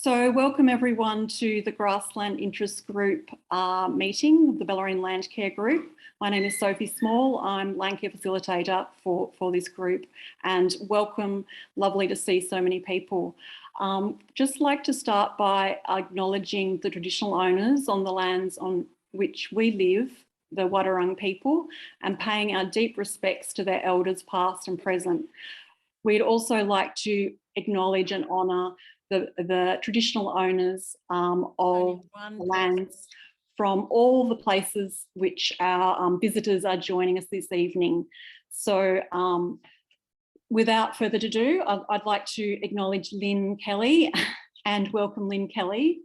So welcome everyone to the Grassland Interest Group meeting of the Bellarine Land Care Group. My name is Sophie Small. I'm Land Care Facilitator for this group, and welcome, lovely to see so many people. Just like to start by acknowledging the traditional owners on the lands on which we live, the Wadawurrung people, and paying our deep respects to their elders past and present. We'd also like to acknowledge and honour the traditional owners of the lands from all the places which our visitors are joining us this evening. So without further ado, I'd like to acknowledge Lynne Kelly and welcome Lynne Kelly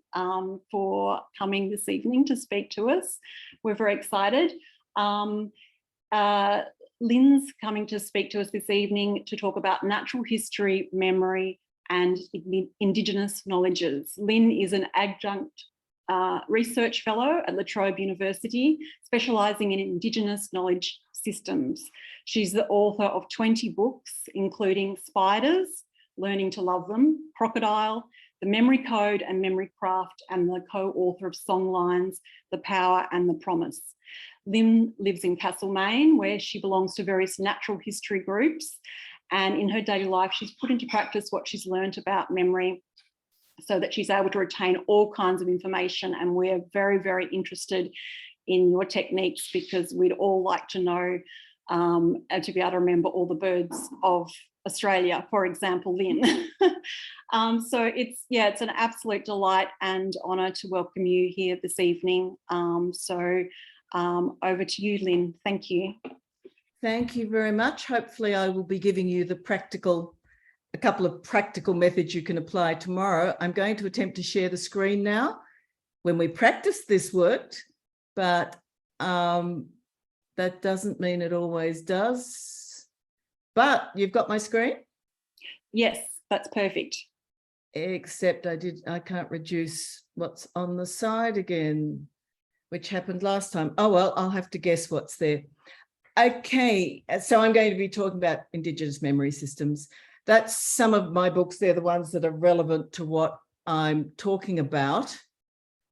for coming this evening to speak to us. We're very excited. Lynne's coming to speak to us this evening to talk about natural history, memory, and Indigenous knowledges. Lynne is an Adjunct Research Fellow at LaTrobe University, specialising in Indigenous knowledge systems. She's the author of 20 books, including Spiders, Learning to Love Them, Crocodile, The Memory Code and Memory Craft, and the co-author of Songlines, The Power and the Promise. Lynne lives in Castlemaine, where she belongs to various natural history groups. And in her daily life, she's put into practice what she's learned about memory so that she's able to retain all kinds of information. And we're very, very interested in your techniques because we'd all like to know and to be able to remember all the birds of Australia, for example, Lynne. So it's an absolute delight and honour to welcome you here this evening. Over to you, Lynne. Thank you. Thank you very much. Hopefully I will be giving you a couple of practical methods you can apply tomorrow. I'm going to attempt to share the screen now. When we practiced, this worked, but that doesn't mean it always does. But you've got my screen? Yes, that's perfect. Except I can't reduce what's on the side again, which happened last time. Oh, well, I'll have to guess what's there. Okay, so I'm going to be talking about Indigenous memory systems. That's some of my books. They're the ones that are relevant to what I'm talking about.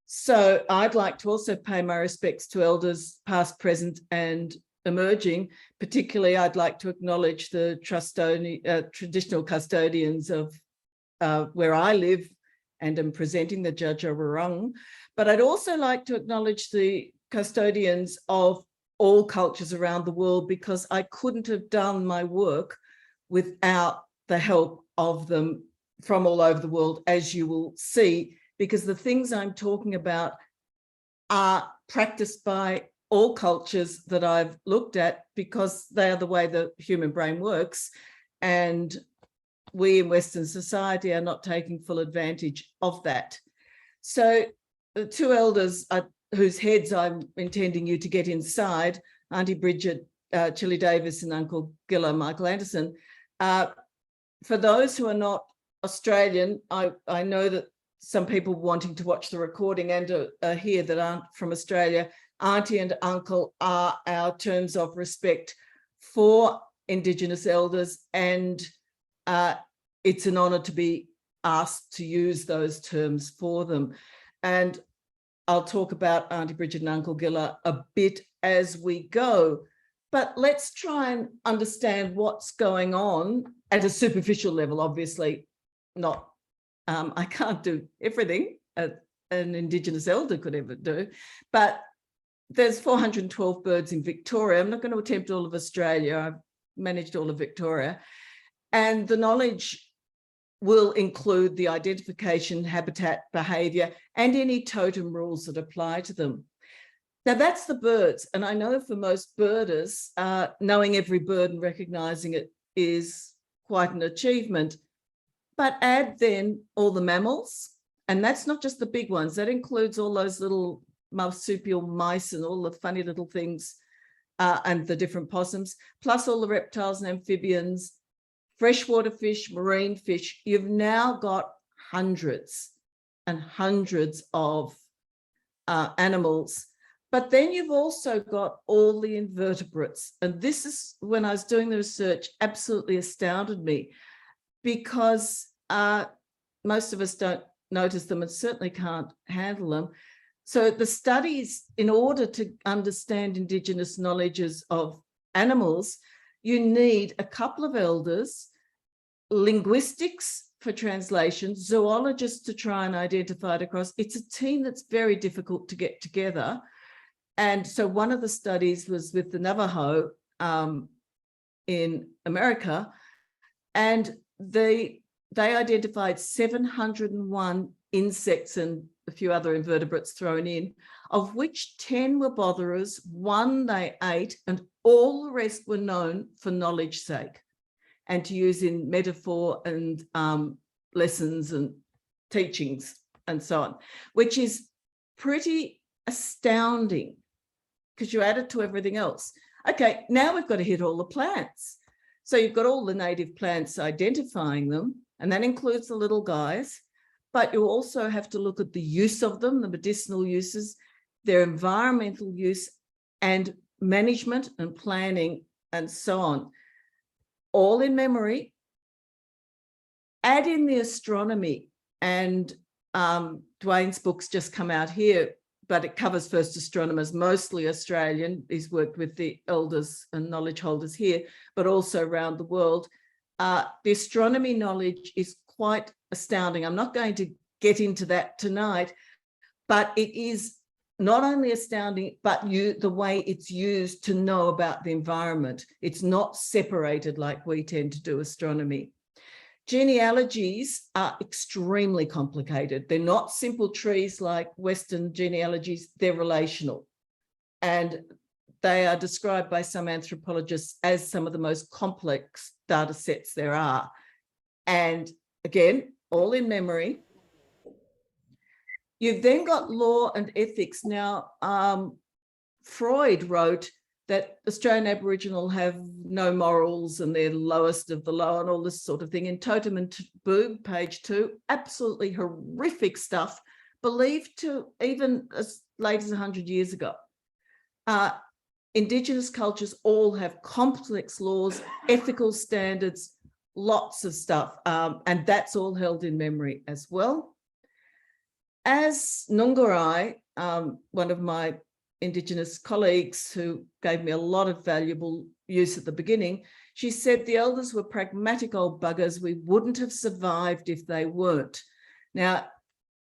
So I'd like to also pay my respects to elders past, present and emerging. Particularly, I'd like to acknowledge the traditional custodians of where I live and am presenting the Adjunct. But I'd also like to acknowledge the custodians of all cultures around the world, because I couldn't have done my work without the help of them from all over the world, as you will see, because the things I'm talking about are practiced by all cultures that I've looked at, because they are the way the human brain works. And we in Western society are not taking full advantage of that. So the two elders whose heads I'm intending you to get inside, Auntie Bridget Chili Davis and Uncle Gilla Michael Anderson. For those who are not Australian, I know that some people wanting to watch the recording and are here that aren't from Australia. Auntie and Uncle are our terms of respect for Indigenous elders, and it's an honour to be asked to use those terms for them. And I'll talk about Auntie Bridget and Uncle Gilla a bit as we go, but let's try and understand what's going on at a superficial level. Obviously not, I can't do everything an Indigenous elder could ever do, but there's 412 birds in Victoria. I'm not going to attempt all of Australia. I've managed all of Victoria, and the knowledge will include the identification, habitat, behaviour, and any totem rules that apply to them. Now that's the birds. And I know for most birders, knowing every bird and recognising it is quite an achievement. But add then all the mammals, and that's not just the big ones. That includes all those little marsupial mice and all the funny little things and the different possums, plus all the reptiles and amphibians, freshwater fish, marine fish. You've now got hundreds and hundreds of animals, but then you've also got all the invertebrates. And this is, when I was doing the research, absolutely astounded me, because most of us don't notice them and certainly can't handle them. So the studies, in order to understand Indigenous knowledges of animals, you need a couple of elders, linguistics for translation, zoologists to try and identify it across. It's a team that's very difficult to get together. And so one of the studies was with the Navajo in America, and they identified 701 insects and a few other invertebrates thrown in, of which 10 were botherers, 1 they ate, and all the rest were known for knowledge's sake and to use in metaphor and lessons and teachings and so on, which is pretty astounding because you add it to everything else. Okay, now we've got to hit all the plants. So you've got all the native plants, identifying them, and that includes the little guys, but you also have to look at the use of them, the medicinal uses, their environmental use, and management and planning and so on. All in memory. Add in the astronomy, and Dwayne's book's just come out here, but it covers first astronomers, mostly Australian. He's worked with the elders and knowledge holders here, but also around the world. The astronomy knowledge is quite astounding. I'm not going to get into that tonight, but it is not only astounding, but the way it's used to know about the environment. It's not separated like we tend to do astronomy. Genealogies are extremely complicated. They're not simple trees like Western genealogies, they're relational. And they are described by some anthropologists as some of the most complex data sets there are. And again, all in memory. You've then got law and ethics. Now, Freud wrote that Australian Aboriginal have no morals and they're lowest of the low and all this sort of thing. In Totem and Taboo, page 2, absolutely horrific stuff, believed to even as late as 100 years ago. Indigenous cultures all have complex laws, ethical standards, lots of stuff, and that's all held in memory as well. As Nungarai, one of my Indigenous colleagues who gave me a lot of valuable use at the beginning, she said the elders were pragmatic old buggers. We wouldn't have survived if they weren't. Now,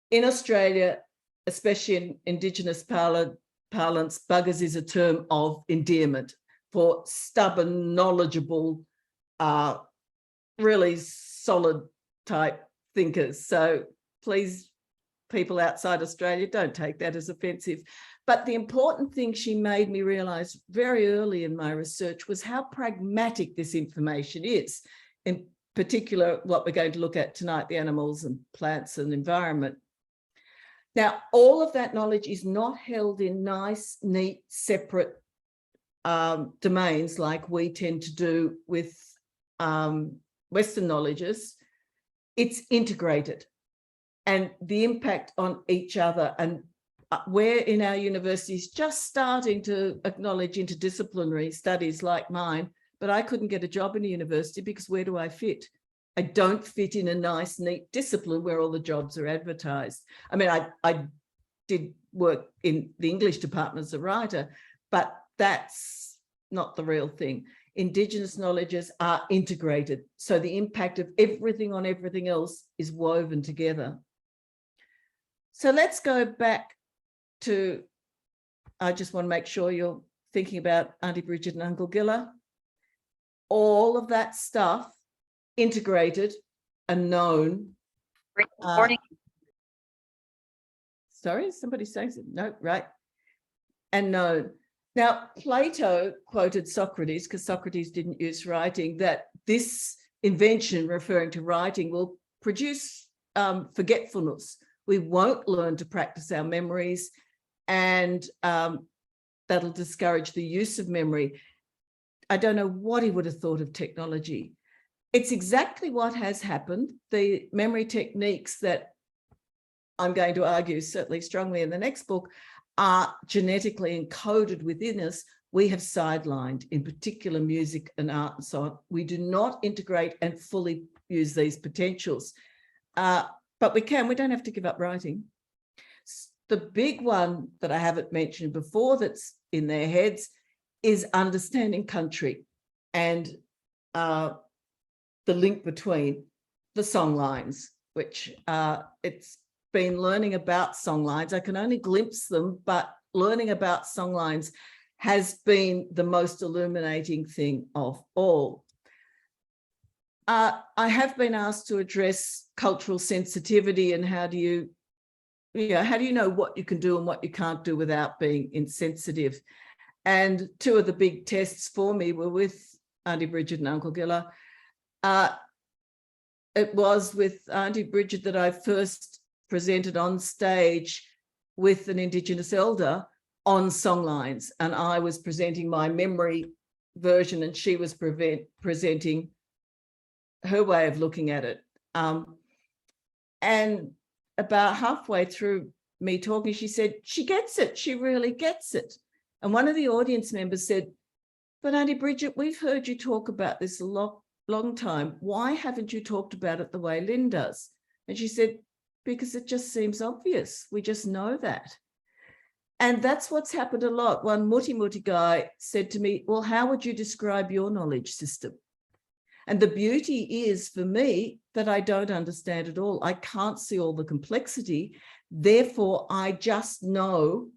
in Australia, especially in Indigenous parlance, buggers is a term of endearment for stubborn, knowledgeable, really solid type thinkers. So please, people outside Australia, don't take that as offensive. But the important thing she made me realise very early in my research was how pragmatic this information is, in particular what we're going to look at tonight, the animals and plants and environment. Now, all of that knowledge is not held in nice, neat, separate domains like we tend to do with Western knowledges. It's integrated, and the impact on each other. And we're in our universities just starting to acknowledge interdisciplinary studies like mine, but I couldn't get a job in a university because where do I fit? I don't fit in a nice, neat discipline where all the jobs are advertised. I mean, I did work in the English department as a writer, but that's not the real thing. Indigenous knowledges are integrated, so the impact of everything on everything else is woven together. So let's go back to, I just want to make sure you're thinking about Auntie Bridget and Uncle Gilla. All of that stuff integrated and known. Sorry, somebody saying something? No, right. And known. Now, Plato quoted Socrates, because Socrates didn't use writing, that this invention, referring to writing, will produce forgetfulness. We won't learn to practice our memories, and that'll discourage the use of memory. I don't know what he would have thought of technology. It's exactly what has happened. The memory techniques that I'm going to argue certainly strongly in the next book are genetically encoded within us. We have sidelined, in particular music and art and so on. We do not integrate and fully use these potentials. but we don't have to give up writing. The big one that I haven't mentioned before that's in their heads is understanding country and the link between the songlines, which it's been learning about songlines. I can only glimpse them, but learning about songlines has been the most illuminating thing of all. I have been asked to address cultural sensitivity and how do you know what you can do and what you can't do without being insensitive. And two of the big tests for me were with Auntie Bridget and Uncle Gilla. It was with Auntie Bridget that I first presented on stage with an Indigenous elder on songlines, and I was presenting my memory version and she was presenting her way of looking at it. And about halfway through me talking, she said, she gets it, she really gets it. And one of the audience members said, but Auntie Bridget, we've heard you talk about this a long time. Why haven't you talked about it the way Lynne does? And she said, because it just seems obvious. We just know that. And that's what's happened a lot. One muti guy said to me, well, how would you describe your knowledge system? And the beauty is for me that I don't understand it all. I can't see all the complexity. Therefore, I just know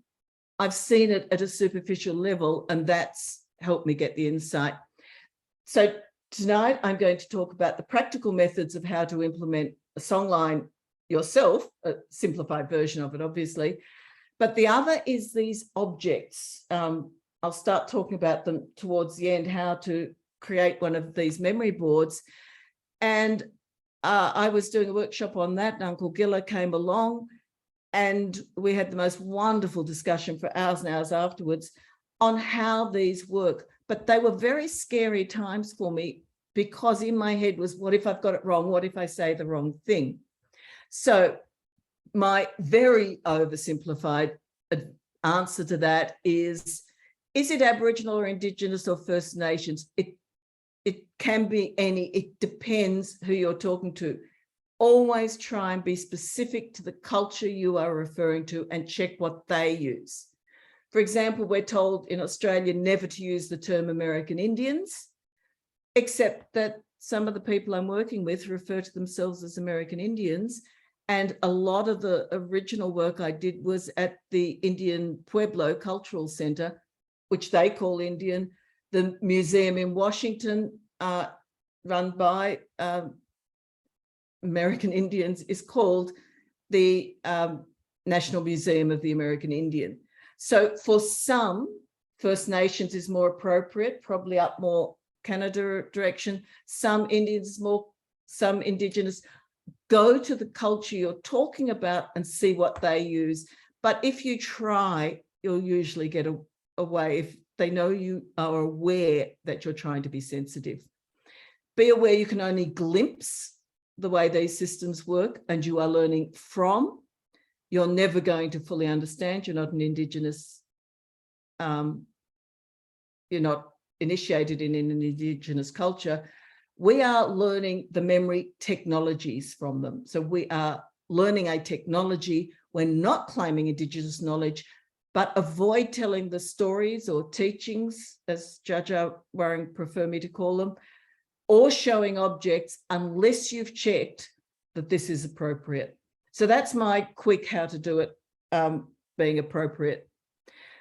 I've seen it at a superficial level, and that's helped me get the insight. So tonight I'm going to talk about the practical methods of how to implement a songline yourself, a simplified version of it, obviously. But the other is these objects. I'll start talking about them towards the end, how to create one of these memory boards. And I was doing a workshop on that, and Uncle Gilla came along, and we had the most wonderful discussion for hours and hours afterwards on how these work. But they were very scary times for me, because in my head was, what if I've got it wrong? What if I say the wrong thing? So my very oversimplified answer to that is it Aboriginal or Indigenous or First Nations? It can be any, it depends who you're talking to. Always try and be specific to the culture you are referring to and check what they use. For example, we're told in Australia never to use the term American Indians, except that some of the people I'm working with refer to themselves as American Indians. And a lot of the original work I did was at the Indian Pueblo Cultural Center, which they call Indian. The museum in Washington, run by American Indians, is called the National Museum of the American Indian. So for some, First Nations is more appropriate, probably up more Canada direction. Some Indians more, some Indigenous. Go to the culture you're talking about and see what they use. But if you try, you'll usually get away if they know you are aware that you're trying to be sensitive. Be aware you can only glimpse the way these systems work, and you are learning from. You're never going to fully understand. You're not an Indigenous, you're not initiated in an Indigenous culture. We are learning the memory technologies from them. So we are learning a technology. We're not claiming Indigenous knowledge, but avoid telling the stories or teachings, as Jaja Waring prefer me to call them, or showing objects unless you've checked that this is appropriate. So that's my quick how to do it being appropriate.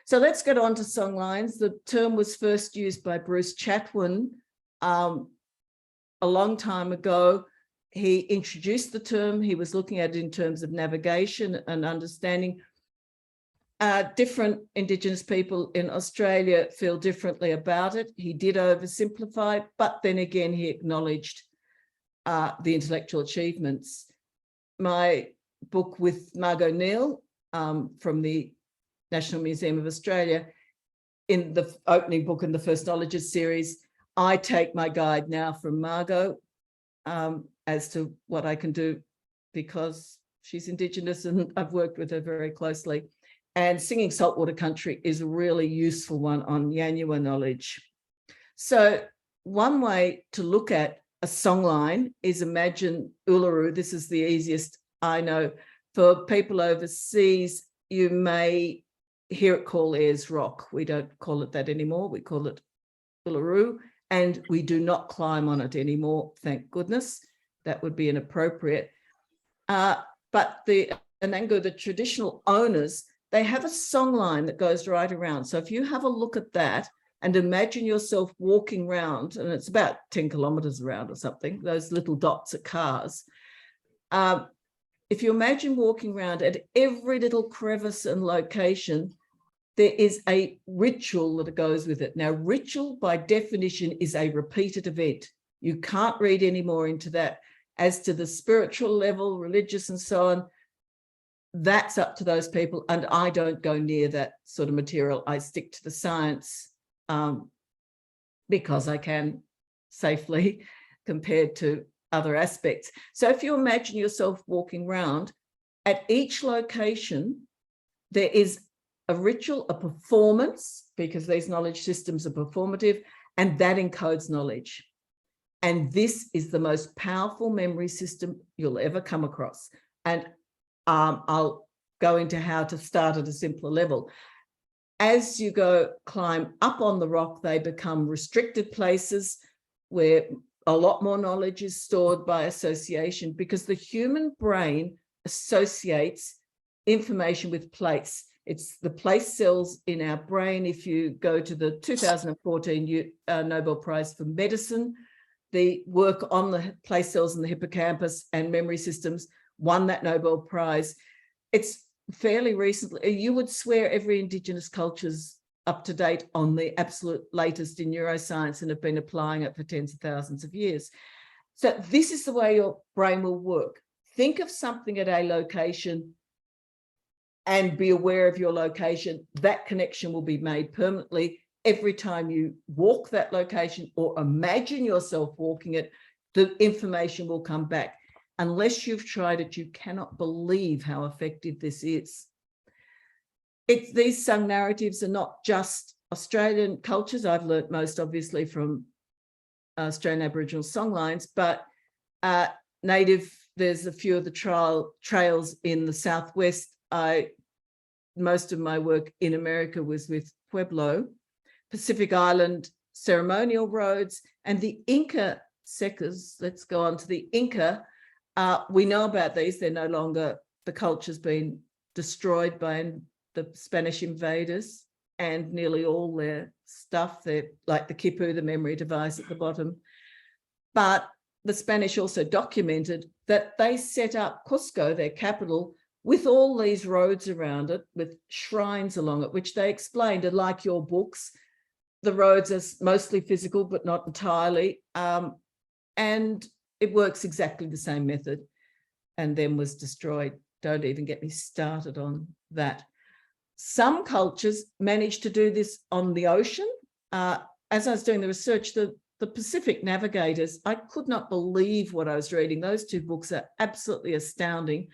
So let's get on to songlines. The term was first used by Bruce Chatwin a long time ago. He introduced the term. He was looking at it in terms of navigation and understanding. Different Indigenous people in Australia feel differently about it. He did oversimplify, but then again, he acknowledged the intellectual achievements. My book with Margot Neal from the National Museum of Australia, in the opening book in the First Knowledges series, I take my guide now from Margot as to what I can do, because she's Indigenous and I've worked with her very closely. And Singing Saltwater Country is a really useful one on Yanyuwa knowledge. So one way to look at a songline is imagine Uluru. This is the easiest I know for people overseas, you may hear it called Ayers Rock. We don't call it that anymore. We call it Uluru, and we do not climb on it anymore, thank goodness. That would be inappropriate. But the Anangu, the traditional owners, they have a songline that goes right around. So if you have a look at that and imagine yourself walking around, and it's about 10 kilometers around or something, those little dots are cars. If you imagine walking around at every little crevice and location, there is a ritual that goes with it. Now, ritual by definition is a repeated event. You can't read any more into that. As to the spiritual level, religious and so on, that's up to those people. And I don't go near that sort of material. I stick to the science because I can safely compared to other aspects. So if you imagine yourself walking around, at each location, there is a ritual, a performance, because these knowledge systems are performative, and that encodes knowledge. And this is the most powerful memory system you'll ever come across. And I'll go into how to start at a simpler level. As you climb up on the rock, they become restricted places where a lot more knowledge is stored by association, because the human brain associates information with place. It's the place cells in our brain. If you go to the 2014 Nobel Prize for Medicine, the work on the place cells in the hippocampus and memory systems won that Nobel Prize. It's fairly recently. You would swear every Indigenous culture's up to date on the absolute latest in neuroscience and have been applying it for tens of thousands of years. So this is the way your brain will work. Think of something at a location and be aware of your location. That connection will be made permanently. Every time you walk that location or imagine yourself walking it, the information will come back. Unless you've tried it, you cannot believe how effective this is. These sung narratives are not just Australian cultures. I've learnt most obviously from Australian Aboriginal songlines, but native, there's a few of the trails in the Southwest. Most of my work in America was with Pueblo, Pacific Island ceremonial roads, and the Inca secas. Let's go on to the Inca. We know about these. They're no longer, the culture's been destroyed by the Spanish invaders, and nearly all their stuff, they're like the quipu, the memory device at the bottom. But the Spanish also documented that they set up Cusco, their capital, with all these roads around it, with shrines along it, which they explained are like your books. The roads are mostly physical, but not entirely. And it works exactly the same method, and then was destroyed. Don't even get me started on that. Some cultures managed to do this on the ocean. As I was doing the research, the Pacific navigators, I could not believe what I was reading. Those two books are absolutely astounding.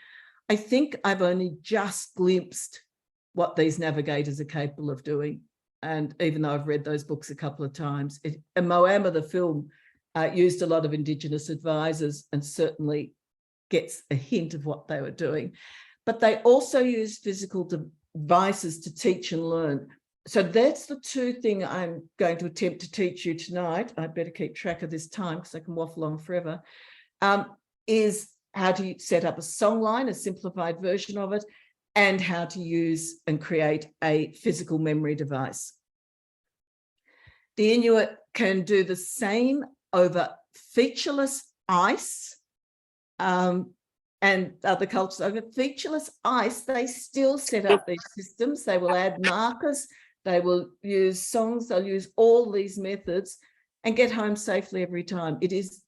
I think I've only just glimpsed what these navigators are capable of doing. And even though I've read those books a couple of times, and Moama, the film, used a lot of Indigenous advisors and certainly gets a hint of what they were doing. But they also used physical devices to teach and learn. So that's the two things I'm going to attempt to teach you tonight. I better keep track of this time because I can waffle on forever, is how to set up a songline, a simplified version of it, and how to use and create a physical memory device. The Inuit can do the same over featureless ice, and other cultures over featureless ice. They still set up these systems. They will add markers, they will use songs, they'll use all these methods and get home safely every time. It is,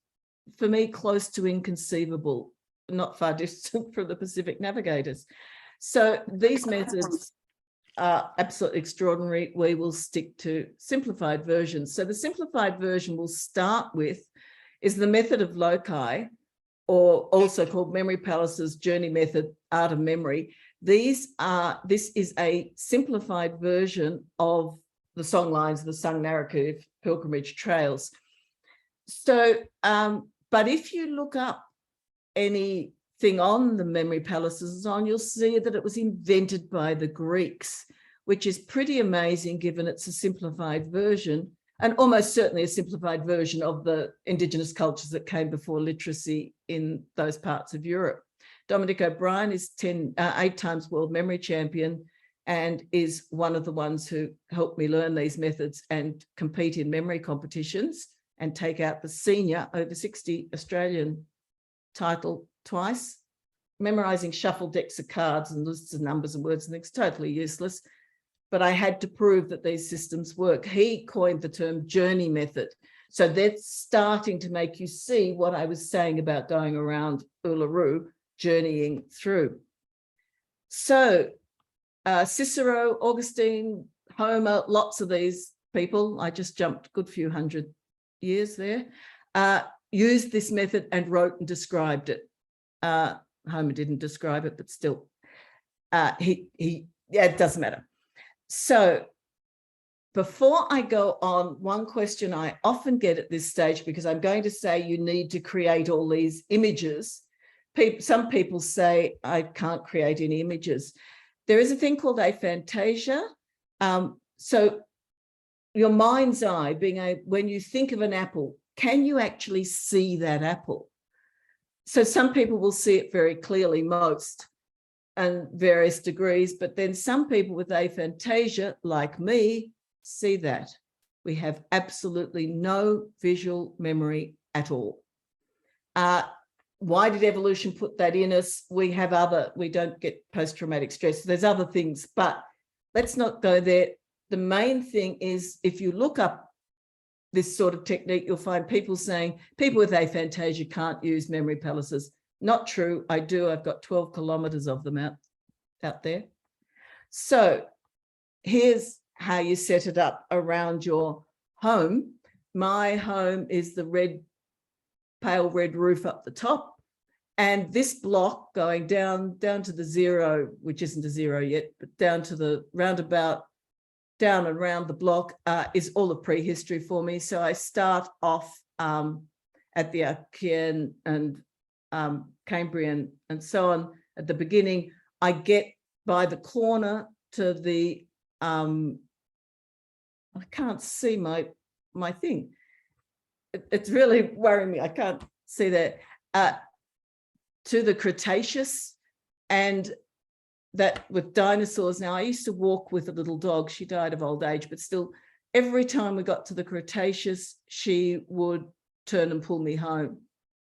for me, close to inconceivable, not far distant from the Pacific navigators. So these methods are absolutely extraordinary. We will stick to simplified versions. So the simplified version we'll start with is the method of loci, or also called Memory Palace's Journey Method, Art of Memory. This is a simplified version of the songlines, the sung narrative pilgrimage trails. So, but if you look up any thing on the memory palaces is on, you'll see that it was invented by the Greeks, which is pretty amazing given it's a simplified version, and almost certainly a simplified version of the indigenous cultures that came before literacy in those parts of Europe. Dominic O'Brien is 8 times world memory champion and is one of the ones who helped me learn these methods and compete in memory competitions and take out the senior over 60 Australian title twice. Memorizing shuffled decks of cards and lists of numbers and words and things, totally useless. But I had to prove that these systems work. He coined the term journey method. So that's starting to make you see what I was saying about going around Uluru, journeying through. So Cicero, Augustine, Homer, lots of these people, I just jumped a good few hundred years there, used this method and wrote and described it. Homer didn't describe it, but still, yeah, it doesn't matter. So before I go on, one question I often get at this stage, because I'm going to say you need to create all these images. Some people say I can't create any images. There is a thing called aphantasia. So your mind's eye, when you think of an apple, can you actually see that apple? So some people will see it very clearly, most, and various degrees, but then some people with aphantasia, like me, see that. We have absolutely no visual memory at all. Why did evolution put that in us? We don't get post-traumatic stress. There's other things, but let's not go there. The main thing is, if you look up this sort of technique, you'll find people saying people with aphantasia can't use memory palaces. Not true. I do. I've got 12 kilometers of them out there. So here's how you set it up around your home. My home is the pale red roof up the top. And this block going down to the zero, which isn't a zero yet, but down to the roundabout, down and around the block is all of prehistory for me. So I start off at the Archean and Cambrian and so on at the beginning. I get by the corner to the, I can't see my thing. It's really worrying me. I can't see that. To the Cretaceous, and that with dinosaurs. Now, I used to walk with a little dog. She died of old age, but still, every time we got to the Cretaceous, she would turn and pull me home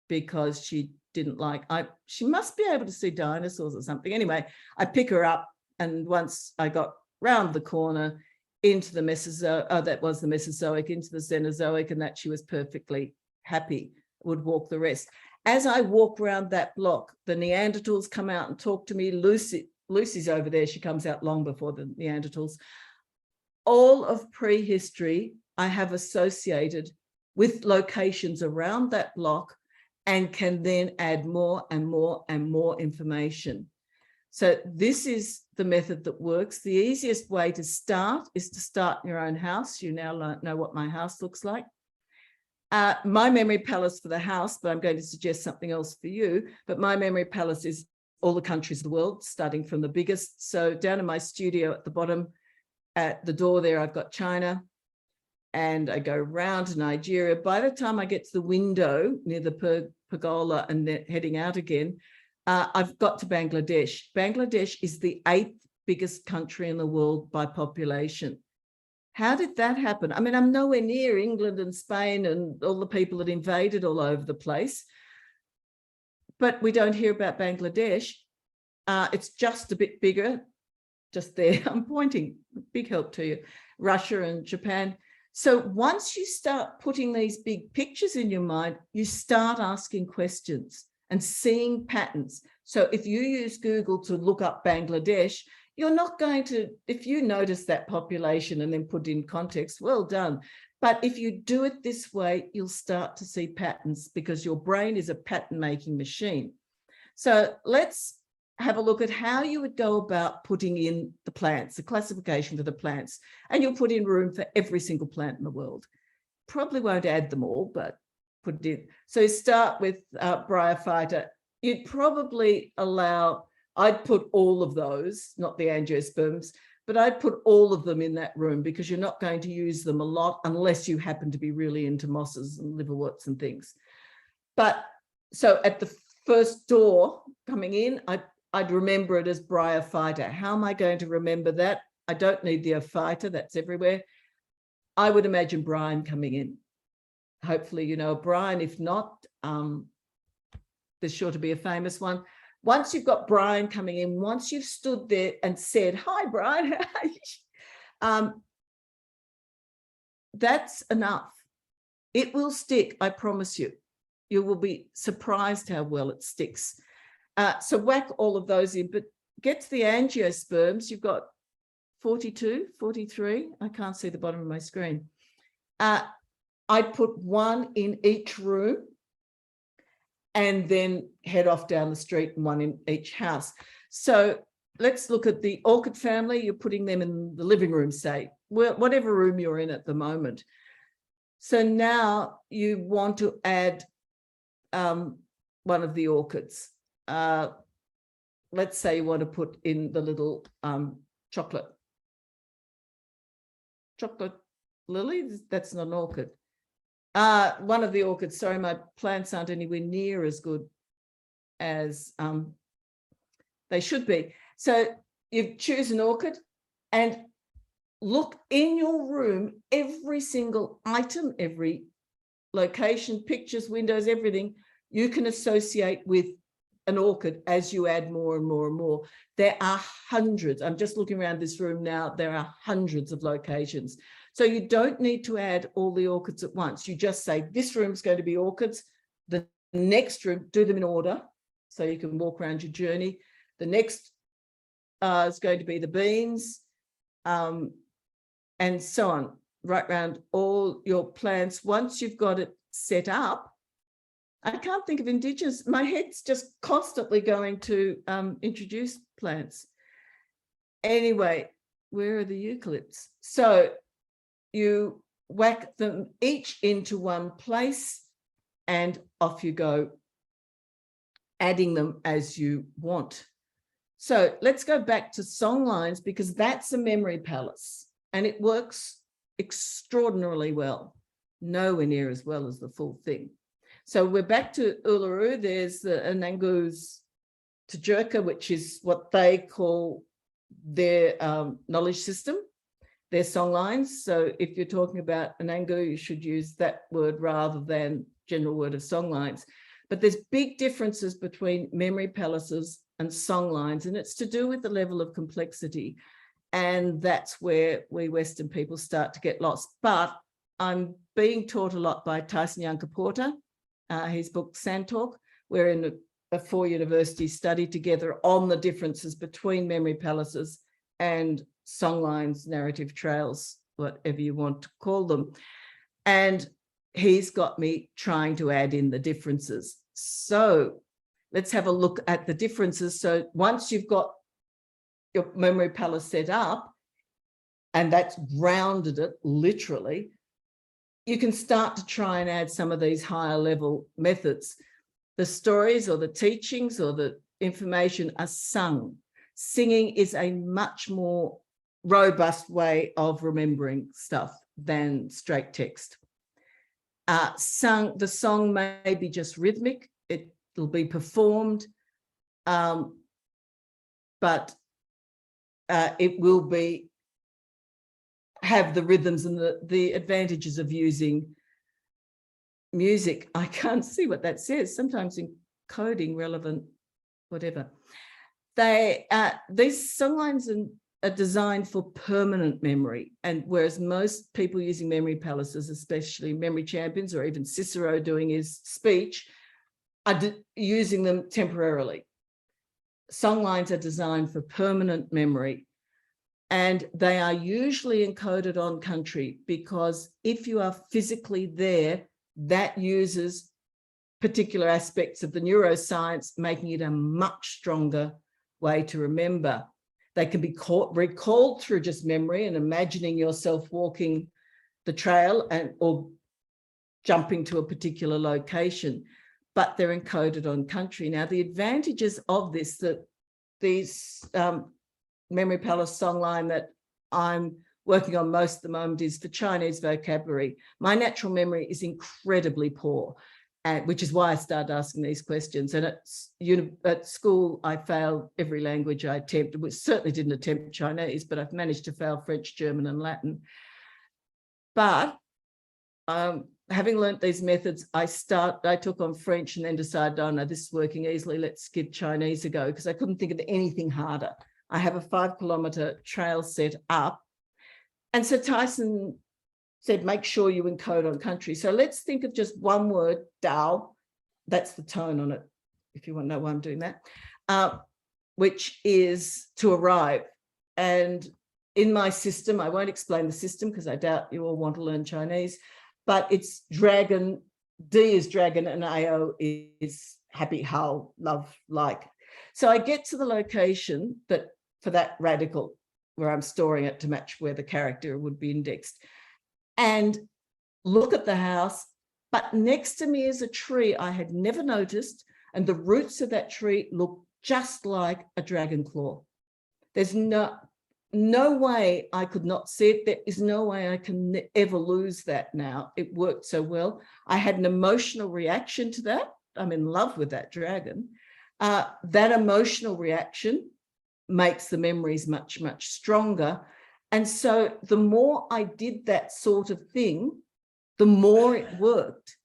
because she didn't like, she must be able to see dinosaurs or something. Anyway, I pick her up, and once I got round the corner into the Mesozoic, that was the Mesozoic, into the Cenozoic, and that she was perfectly happy, would walk the rest. As I walk around that block, the Neanderthals come out and talk to me. Lucy's over there. She comes out long before the Neanderthals. All of prehistory I have associated with locations around that block and can then add more and more and more information. So this is the method that works. The easiest way to start is to start in your own house. You now know what my house looks like. My memory palace for the house, but I'm going to suggest something else for you. But my memory palace is all the countries of the world, starting from the biggest. So down in my studio at the bottom, at the door there, I've got China, and I go round to Nigeria. By the time I get to the window near the pergola and then heading out again, I've got to Bangladesh. Bangladesh is the 8th biggest country in the world by population. How did that happen? I mean, I'm nowhere near England and Spain and all the people that invaded all over the place, but we don't hear about Bangladesh. It's just a bit bigger, just there. I'm pointing, big help to you. Russia and Japan. So once you start putting these big pictures in your mind, you start asking questions and seeing patterns. So if you use Google to look up Bangladesh, you're not going to, if you notice that population and then put in context, well done. But if you do it this way, you'll start to see patterns because your brain is a pattern-making machine. So let's have a look at how you would go about putting in the plants, the classification for the plants, and you'll put in room for every single plant in the world. Probably won't add them all, but put it in. So you start with bryophyta, you'd probably allow, I'd put all of those, not the angiosperms, but I'd put all of them in that room because you're not going to use them a lot unless you happen to be really into mosses and liverworts and things. But so at the first door coming in, I'd remember it as bryophyta. How am I going to remember that? I don't need the ophyta, that's everywhere. I would imagine brine coming in. Hopefully, you know, brine. If not, there's sure to be a famous one. Once you've got brine coming in, once you've stood there and said, hi, Brian, that's enough. It will stick, I promise you. You will be surprised how well it sticks. So whack all of those in, but get to the angiosperms. You've got 42, 43. I can't see the bottom of my screen. I'd put one in each room and then head off down the street and one in each house. So let's look at the orchid family. You're putting them in the living room, say, whatever room you're in at the moment. So now you want to add one of the orchids. Let's say you want to put in the little chocolate lily. That's not an orchid. One of the orchids, sorry, my plants aren't anywhere near as good as they should be. So you choose an orchid and look in your room, every single item, every location, pictures, windows, everything you can associate with an orchid as you add more and more and more. There are hundreds. I'm just looking around this room now. There are hundreds of locations. So you don't need to add all the orchids at once. You just say, this room's going to be orchids. The next room, do them in order so you can walk around your journey. The next is going to be the beans, and so on, right around all your plants. Once you've got it set up, I can't think of Indigenous. My head's just constantly going to introduce plants. Anyway, where are the eucalypts? So you whack them each into one place and off you go, adding them as you want. So let's go back to Songlines, because that's a memory palace and it works extraordinarily well, nowhere near as well as the full thing. So we're back to Uluru. There's the Anangu's Tajerka, which is what they call their knowledge system, their songlines. So if you're talking about Anangu, you should use that word rather than general word of songlines. But there's big differences between memory palaces and songlines, and it's to do with the level of complexity. And that's where we Western people start to get lost. But I'm being taught a lot by Tyson Yunkaporta. His book, Sand Talk. We're in a 4-university study together on the differences between memory palaces and songlines, narrative trails, whatever you want to call them. And he's got me trying to add in the differences. So let's have a look at the differences. So once you've got your memory palace set up, and that's grounded it literally, you can start to try and add some of these higher level methods. The stories or the teachings or the information are sung. Singing is a much more robust way of remembering stuff than straight text. The song may be just rhythmic, it'll be performed, but it will be have the rhythms and the advantages of using music. I can't see what that says. Sometimes in coding, relevant, whatever. These songlines are designed for permanent memory, and whereas most people using memory palaces, especially memory champions or even Cicero doing his speech, are using them temporarily. Songlines are designed for permanent memory. And they are usually encoded on country, because if you are physically there, that uses particular aspects of the neuroscience, making it a much stronger way to remember. They can be recalled through just memory and imagining yourself walking the trail or jumping to a particular location. but they're encoded on country. Now, the advantages of this, that these memory palace songline that I'm working on most at the moment is for Chinese vocabulary. My natural memory is incredibly poor, which is why I started asking these questions. And at school, I failed every language I attempted, which certainly didn't attempt Chinese, but I've managed to fail French, German, and Latin. But having learnt these methods, I took on French and then decided, oh no, this is working easily. Let's give Chinese a go, because I couldn't think of anything harder. I have a 5-kilometre trail set up. And so Tyson said, make sure you encode on country. So let's think of just one word, Dao. That's the tone on it, if you want to know why I'm doing that, which is to arrive. And in my system, I won't explain the system because I doubt you all want to learn Chinese, but it's dragon, D is dragon, and AO is happy, how, love, like. So I get to the location that for that radical, where I'm storing it to match where the character would be indexed, and look at the house. But next to me is a tree I had never noticed, and the roots of that tree look just like a dragon claw. There's no way I could not see it. There is no way I can ever lose that now. It worked so well. I had an emotional reaction to that. I'm in love with that dragon. That emotional reaction makes the memories much, much stronger. And so the more I did that sort of thing, the more it worked,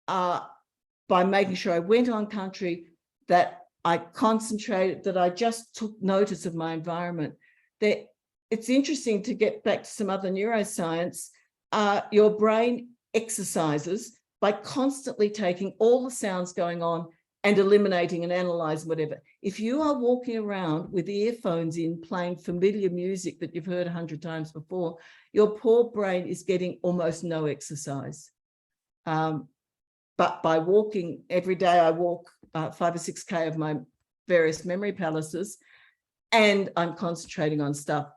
by making sure I went on country, that I concentrated, that I just took notice of my environment. That it's interesting to get back to some other neuroscience. Your brain exercises by constantly taking all the sounds going on and eliminating and analyzing whatever. If you are walking around with earphones in, playing familiar music that you've heard 100 times before, your poor brain is getting almost no exercise. But by walking every day, I walk 5 or 6K of my various memory palaces, and I'm concentrating on stuff,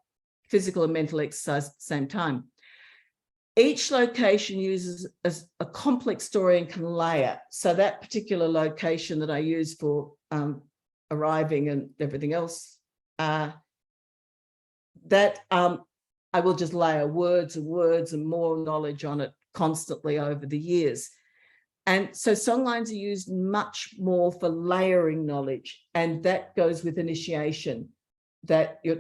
physical and mental exercise at the same time. Each location uses a complex story and can layer. So that particular location that I use for arriving and everything else, I will just layer words and words and more knowledge on it constantly over the years. And so songlines are used much more for layering knowledge, and that goes with initiation, that your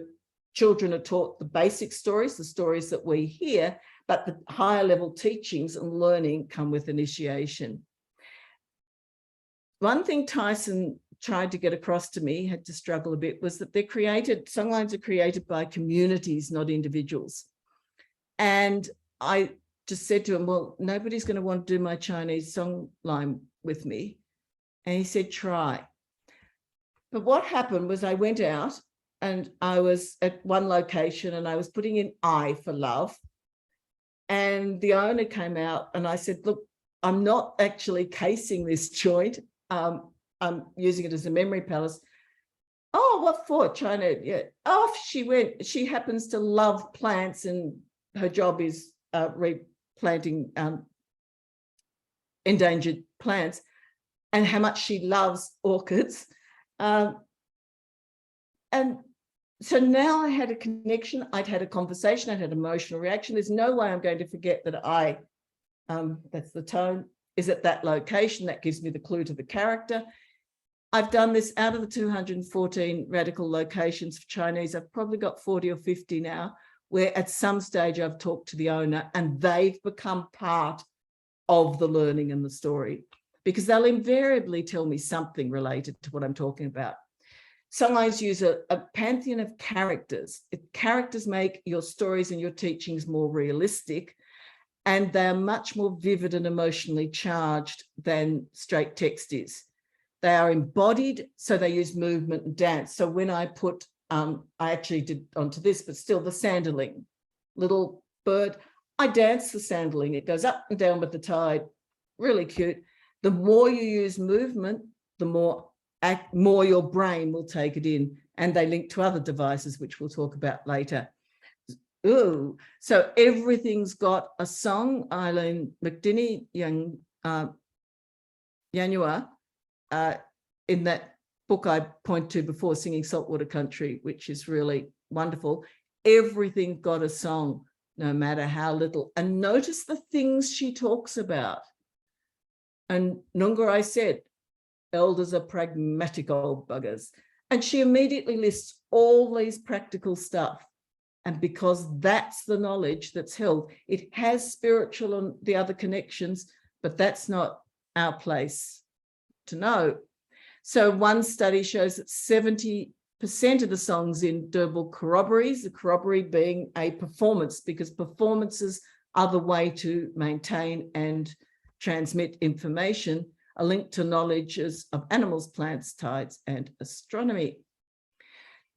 children are taught the basic stories, the stories that we hear, but the higher level teachings and learning come with initiation. One thing Tyson tried to get across to me, had to struggle a bit, was that songlines are created by communities, not individuals. And I just said to him, well, nobody's going to want to do my Chinese songline with me. And he said, try. But what happened was I went out and I was at one location and I was putting in I for love. And the owner came out and I said, look, I'm not actually casing this joint. I'm using it as a memory palace. Oh, what for? China? Yeah. Off she went. She happens to love plants and her job is replanting endangered plants, and how much she loves orchids. And so now I had a connection, I'd had a conversation, I'd had an emotional reaction. There's no way I'm going to forget that that's the tone, is at that location. That gives me the clue to the character. I've done this out of the 214 radical locations for Chinese. I've probably got 40 or 50 now, where at some stage I've talked to the owner and they've become part of the learning and the story, because they'll invariably tell me something related to what I'm talking about. Songlines use a pantheon of characters. Characters make your stories and your teachings more realistic, and they're much more vivid and emotionally charged than straight text is. They are embodied, so they use movement and dance. So when I put, I actually did onto this, but still the sanderling, little bird, I dance the sanderling. It goes up and down with the tide, really cute. The more you use movement, the more your brain will take it in, and they link to other devices, which we'll talk about later. Ooh, so everything's got a song. Eileen McDinney, young Yanua, in that book I point to before, Singing Saltwater Country, which is really wonderful. Everything got a song, no matter how little. And notice the things she talks about. And Nungarai said, elders are pragmatic old buggers. And she immediately lists all these practical stuff. And because that's the knowledge that's held, it has spiritual and the other connections, but that's not our place to know. So one study shows that 70% of the songs in D'Urberville corroborees, the corroboree being a performance, because performances are the way to maintain and transmit information, are linked to knowledges of animals, plants, tides, and astronomy.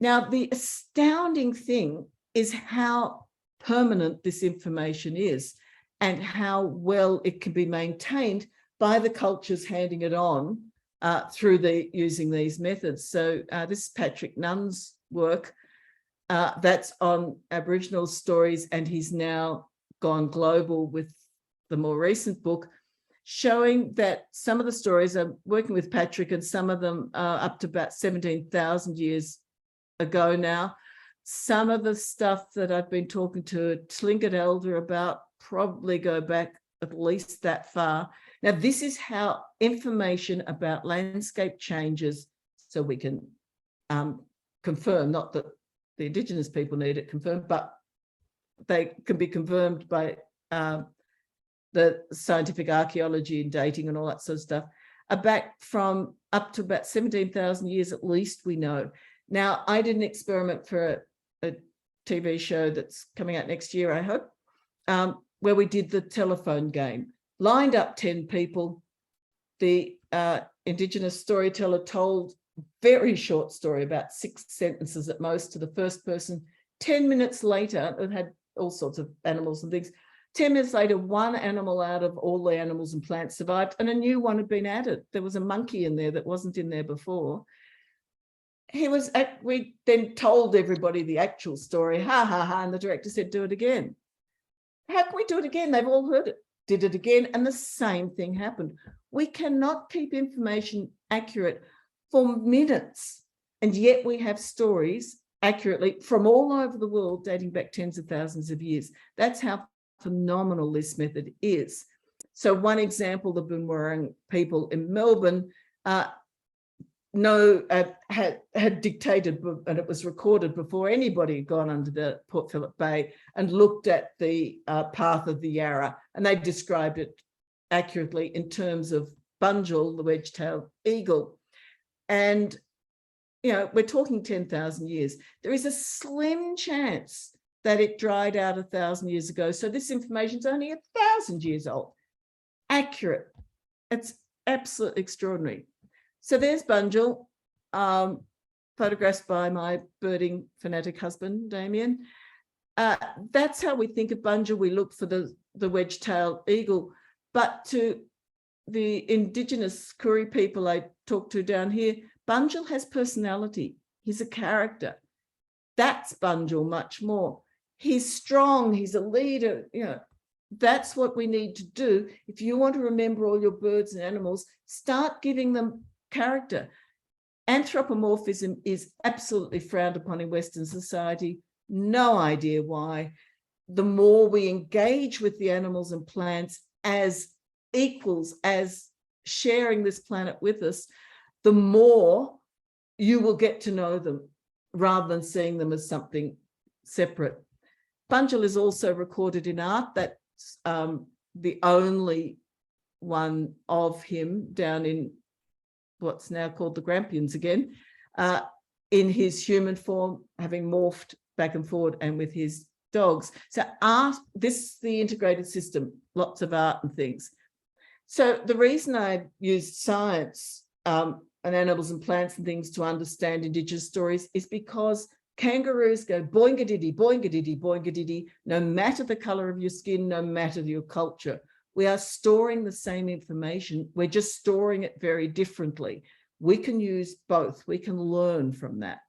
Now, the astounding thing is how permanent this information is and how well it can be maintained by the cultures handing it on through using these methods. So this is Patrick Nunn's work that's on Aboriginal stories, and he's now gone global with the more recent book, showing that some of the stories, I'm working with Patrick, and some of them are up to about 17,000 years ago now. Some of the stuff that I've been talking to a Tlingit elder about probably go back at least that far. Now, this is how information about landscape changes, so we can confirm, not that the Indigenous people need it confirmed, but they can be confirmed by the scientific archaeology and dating and all that sort of stuff, are back from up to about 17,000 years at least, we know. Now, I did an experiment for a TV show that's coming out next year, I hope, where we did the telephone game. Lined up 10 people. The Indigenous storyteller told a very short story, about 6 sentences at most, to the first person. 10 minutes later, it had all sorts of animals and things. 10 minutes later, one animal out of all the animals and plants survived, and a new one had been added. There was a monkey in there that wasn't in there before. We then told everybody the actual story, ha, ha, ha, and the director said, do it again. How can we do it again? They've all heard it. Did it again, and the same thing happened. We cannot keep information accurate for minutes, and yet we have stories accurately from all over the world dating back tens of thousands of years. That's how phenomenal this method is. So one example, the Boonwurrung people in Melbourne had dictated, and it was recorded before anybody had gone under the Port Phillip Bay and looked at the path of the Yarra, and they described it accurately in terms of Bunjil, the wedge-tailed eagle. And, you know, we're talking 10,000 years. There is a slim chance that it dried out 1,000 years ago. So this information is only 1,000 years old. Accurate. It's absolutely extraordinary. So there's Bunjil, photographs by my birding fanatic husband, Damien. That's how we think of Bunjil. We look for the wedge-tailed eagle. But to the Indigenous Koori people I talked to down here, Bunjil has personality. He's a character. That's Bunjil much more. He's strong. He's a leader. You know, that's what we need to do. If you want to remember all your birds and animals, start giving them character. Anthropomorphism is absolutely frowned upon in Western society. No idea why. The more we engage with the animals and plants as equals, as sharing this planet with us, the more you will get to know them rather than seeing them as something separate. Bunjil is also recorded in art. That's the only one of him down in what's now called the Grampians again, in his human form, having morphed back and forward, and with his dogs. So art, this is the integrated system, lots of art and things. So the reason I used science and animals and plants and things to understand Indigenous stories is because kangaroos go boinga-diddy, boinga-diddy, boinga-diddy, no matter the color of your skin, no matter your culture. We are storing the same information. We're just storing it very differently. We can use both. We can learn from that.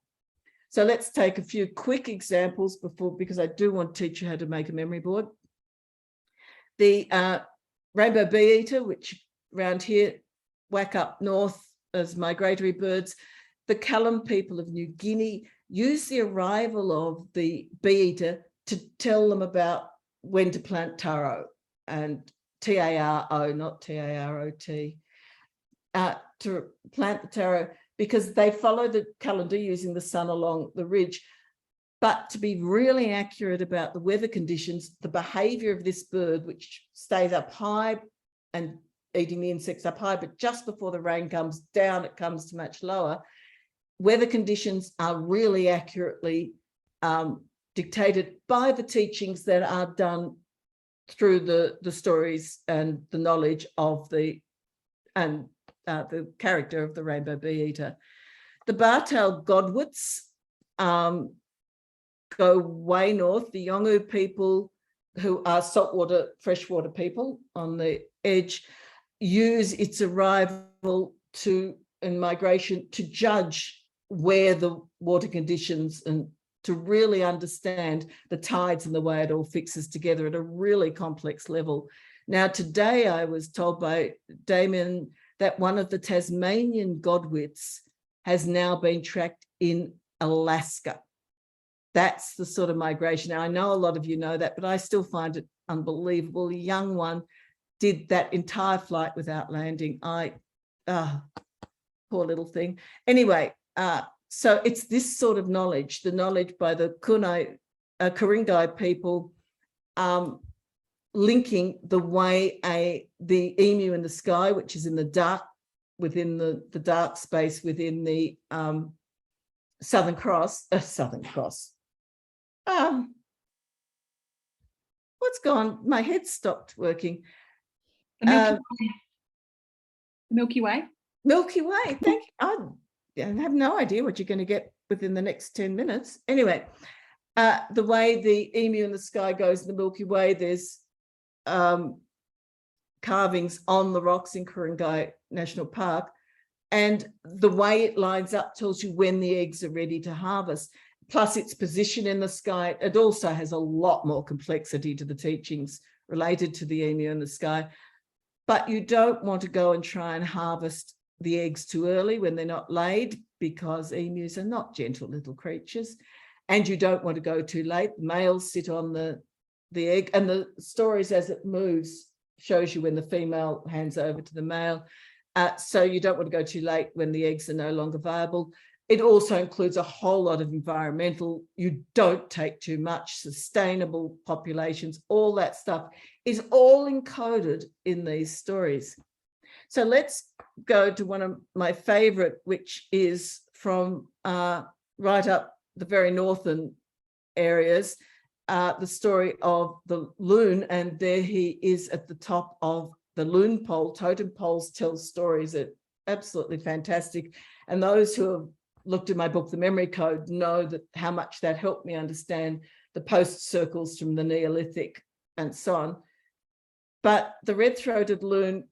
So let's take a few quick examples because I do want to teach you how to make a memory board. The rainbow bee eater, which around here whack up north as migratory birds, the Callum people of New Guinea use the arrival of the bee-eater to tell them about when to plant taro, and T-A-R-O, not T-A-R-O-T, to plant the taro, because they follow the calendar using the sun along the ridge. But to be really accurate about the weather conditions, the behavior of this bird, which stays up high and eating the insects up high, but just before the rain comes down, it comes to much lower. Weather conditions are really accurately dictated by the teachings that are done through the stories and the knowledge of the character of the rainbow bee-eater. The bar-tailed godwits go way north. The Yolngu people, who are saltwater, freshwater people on the edge, use its arrival in migration to judge where the water conditions and to really understand the tides and the way it all fixes together at a really complex level. Now, today I was told by Damien that one of the Tasmanian godwits has now been tracked in Alaska. That's the sort of migration. Now, I know a lot of you know that, but I still find it unbelievable. A young one did that entire flight without landing. Poor little thing. Anyway, so it's this sort of knowledge, the knowledge by the Ku-ring-gai people, linking the way the emu in the sky, which is in the dark, within the dark space within the Southern Cross. What's gone? My head stopped working. The Milky Way. Milky Way. Thank you. I have no idea what you're going to get within the next 10 minutes. Anyway, the way the emu in the sky goes in the Milky Way, there's carvings on the rocks in Ku-ring-gai National Park, and the way it lines up tells you when the eggs are ready to harvest, plus its position in the sky. It also has a lot more complexity to the teachings related to the emu in the sky, but you don't want to go and try and harvest the eggs too early when they're not laid, because emus are not gentle little creatures, and you don't want to go too late. Males sit on the egg, and the stories as it moves shows you when the female hands over to the male. So you don't want to go too late when the eggs are no longer viable. It also includes a whole lot of environmental. You don't take too much, sustainable populations, all that stuff is all encoded in these stories. So let's go to one of my favorite, which is from right up the very northern areas, the story of the loon, and there he is at the top of the loon pole. Totem poles tell stories that are absolutely fantastic, and those who have looked at my book, The Memory Code, know that how much that helped me understand the post circles from the Neolithic and so on. But the red-throated loon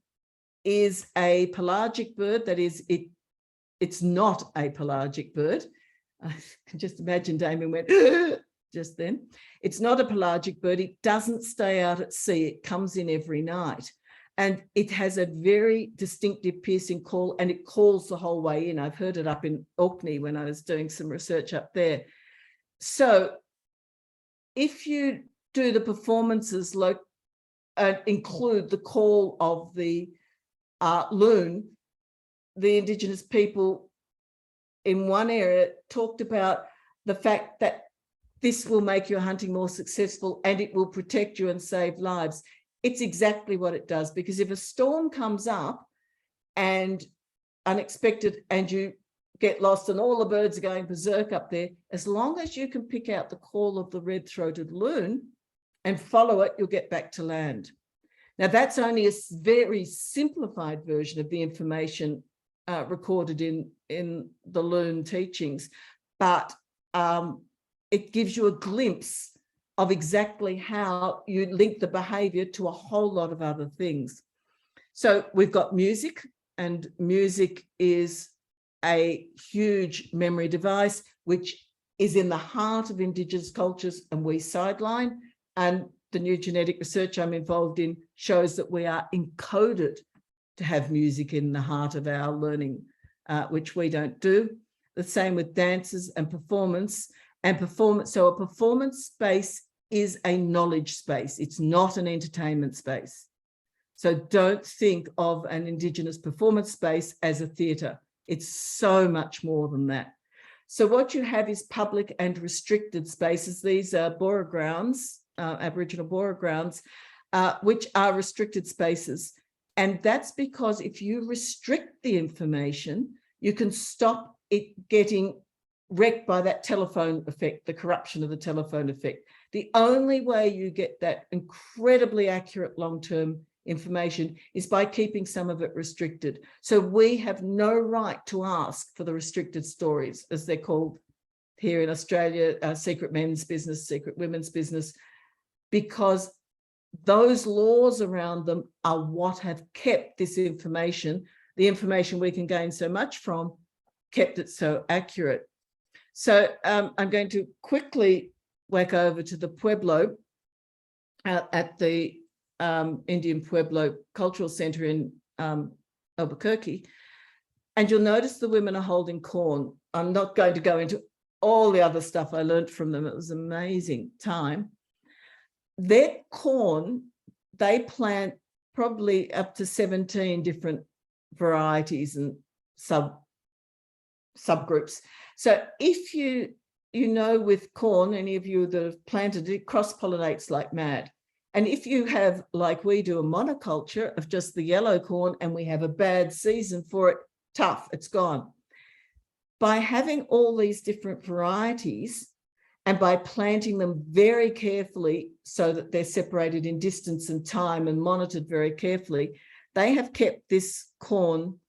is a pelagic bird. That is, it's not a pelagic bird. I can just imagine Damien went just then. It's not a pelagic bird. It doesn't stay out at sea. It comes in every night. And it has a very distinctive piercing call, and it calls the whole way in. I've heard it up in Orkney when I was doing some research up there. So if you do the performances, include the call of the loon, the Indigenous people in one area talked about the fact that this will make your hunting more successful and it will protect you and save lives. It's exactly what it does, because if a storm comes up and unexpected and you get lost and all the birds are going berserk up there, as long as you can pick out the call of the red-throated loon and follow it, you'll get back to land. Now, that's only a very simplified version of the information recorded in the loon teachings, but it gives you a glimpse of exactly how you link the behavior to a whole lot of other things. So we've got music, and music is a huge memory device, which is in the heart of Indigenous cultures, and we sideline. And the new genetic research I'm involved in shows that we are encoded to have music in the heart of our learning, which we don't do. The same with dances and performance. So a performance space is a knowledge space. It's not an entertainment space. So don't think of an Indigenous performance space as a theatre. It's so much more than that. So what you have is public and restricted spaces. These are Bora grounds, Aboriginal Bora grounds, which are restricted spaces. And that's because if you restrict the information, you can stop it getting wrecked by that telephone effect, the corruption of the telephone effect. The only way you get that incredibly accurate long-term information is by keeping some of it restricted. So we have no right to ask for the restricted stories, as they're called here in Australia, secret men's business, secret women's business, because those laws around them are what have kept this information, the information we can gain so much from, kept it so accurate. So I'm going to quickly whack over to the Pueblo at the Indian Pueblo Cultural Centre in Albuquerque. And you'll notice the women are holding corn. I'm not going to go into all the other stuff I learned from them. It was an amazing time. Their corn, they plant probably up to 17 different varieties and subgroups. So if you know with corn, any of you that have planted it, cross-pollinates like mad. And if you have, like we do, a monoculture of just the yellow corn and we have a bad season for it, tough, it's gone. By having all these different varieties and by planting them very carefully so that they're separated in distance and time and monitored very carefully, they have kept this corn,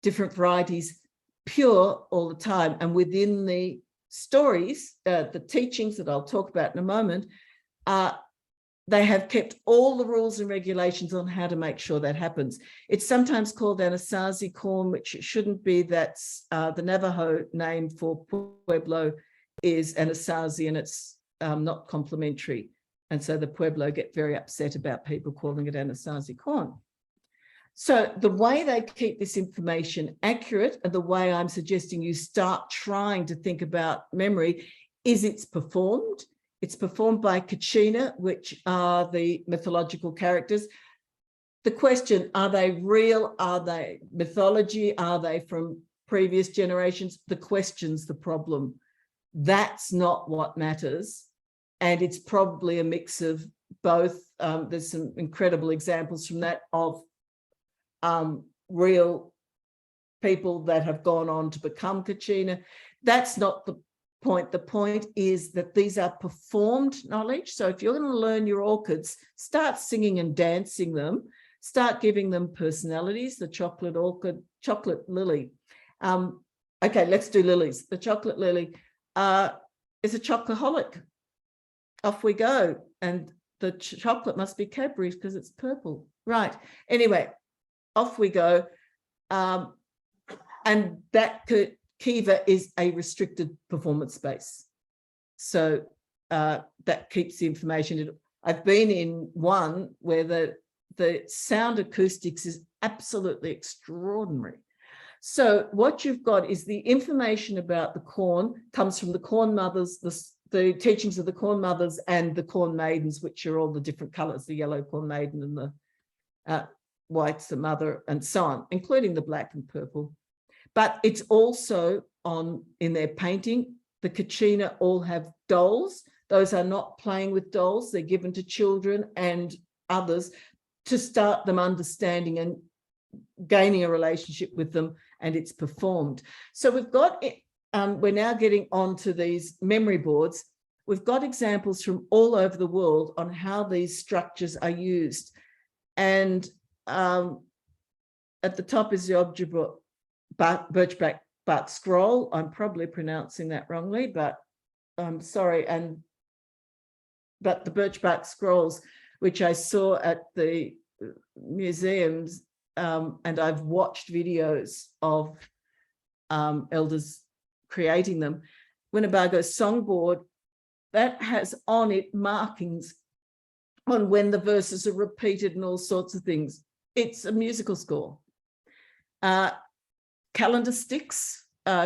different varieties, pure all the time. And within the stories, the teachings that I'll talk about in a moment, they have kept all the rules and regulations on how to make sure that happens. It's sometimes called Anasazi corn, which it shouldn't be. That's the Navajo name for Pueblo is Anasazi, and it's not complimentary. And so the Pueblo get very upset about people calling it Anasazi corn. So the way they keep this information accurate, and the way I'm suggesting you start trying to think about memory, is it's performed. It's performed by Kachina, which are the mythological characters. The question, are they real? Are they mythology? Are they from previous generations? The question's the problem. That's not what matters. And it's probably a mix of both. There's some incredible examples from that of real people that have gone on to become Kachina. That's not the point. The point is that these are performed knowledge. So if you're going to learn your orchids, start singing and dancing them, start giving them personalities. The chocolate orchid, chocolate lily. Okay, let's do lilies. The chocolate lily is a chocoholic. Off we go. And the chocolate must be Cadbury's because it's purple. Right. Anyway, off we go. And that Kiva is a restricted performance space. So that keeps the information. I've been in one where the sound acoustics is absolutely extraordinary. So what you've got is the information about the corn comes from the corn mothers, the teachings of the corn mothers and the corn maidens, which are all the different colors, the yellow corn maiden and the white's the mother and so on, including the black and purple. But it's also in their painting. The Kachina all have dolls. Those are not playing with dolls. They're given to children and others to start them understanding and gaining a relationship with them, and it's performed. So we've got, we're now getting onto these memory boards. We've got examples from all over the world on how these structures are used. And at the top is the Ojibwa birchback bark scroll. I'm probably pronouncing that wrongly, but I'm sorry. But the birchbark scrolls, which I saw at the museums, and I've watched videos of elders creating them. Winnebago's songboard, that has on it markings on when the verses are repeated and all sorts of things. it's a musical score. Calendar sticks,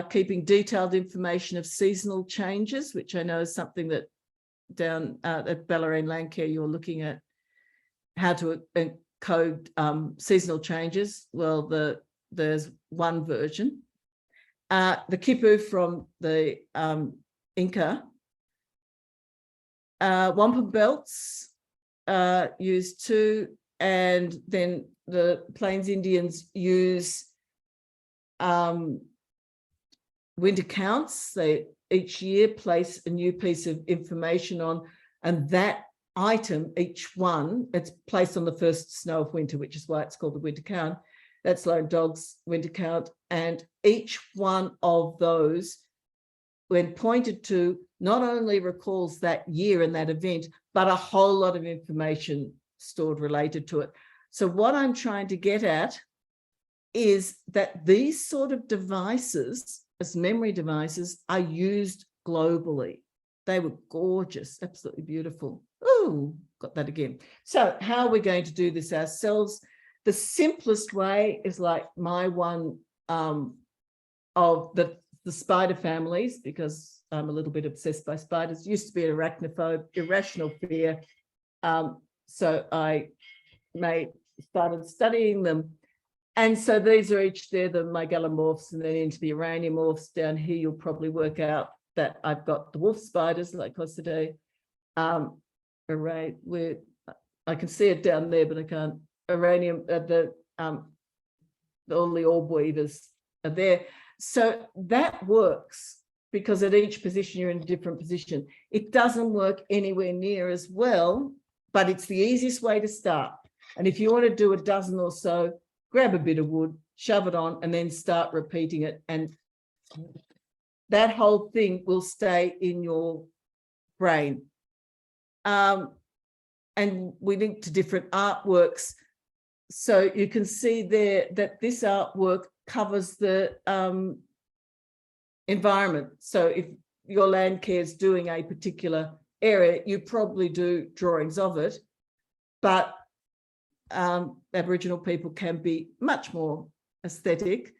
keeping detailed information of seasonal changes, which I know is something that down at Bellarine Landcare you're looking at, how to encode seasonal changes. Well, there's one version. The kipu from the Inca. Wampum belts used too, and then the Plains Indians use winter counts. They each year place a new piece of information on, and that item, each one, it's placed on the first snow of winter, which is why it's called the winter count. That's Lone Dog's winter count, and each one of those, when pointed to, not only recalls that year and that event, but a whole lot of information stored related to it. So what I'm trying to get at is that these sort of devices, as memory devices, are used globally. They were gorgeous, absolutely beautiful. Oh, got that again. So how are we going to do this ourselves? The simplest way is like my one of the spider families, because I'm a little bit obsessed by spiders. Used to be an arachnophobe, irrational fear. So I started studying them. And so these are each, they're the megalomorphs, and then into the uraniumorphs. Down here, you'll probably work out that I've got the wolf spiders, like Cosidae, array, where I can see it down there, but I can't. Uranium, all the orb weavers are there. So that works, because at each position, you're in a different position. It doesn't work anywhere near as well, but it's the easiest way to start. And if you want to do a dozen or so, grab a bit of wood, shove it on, and then start repeating it. And that whole thing will stay in your brain. And we link to different artworks. So you can see there that this artwork covers the environment. So if your land care is doing a particular area, you probably do drawings of it, but Aboriginal people can be much more aesthetic,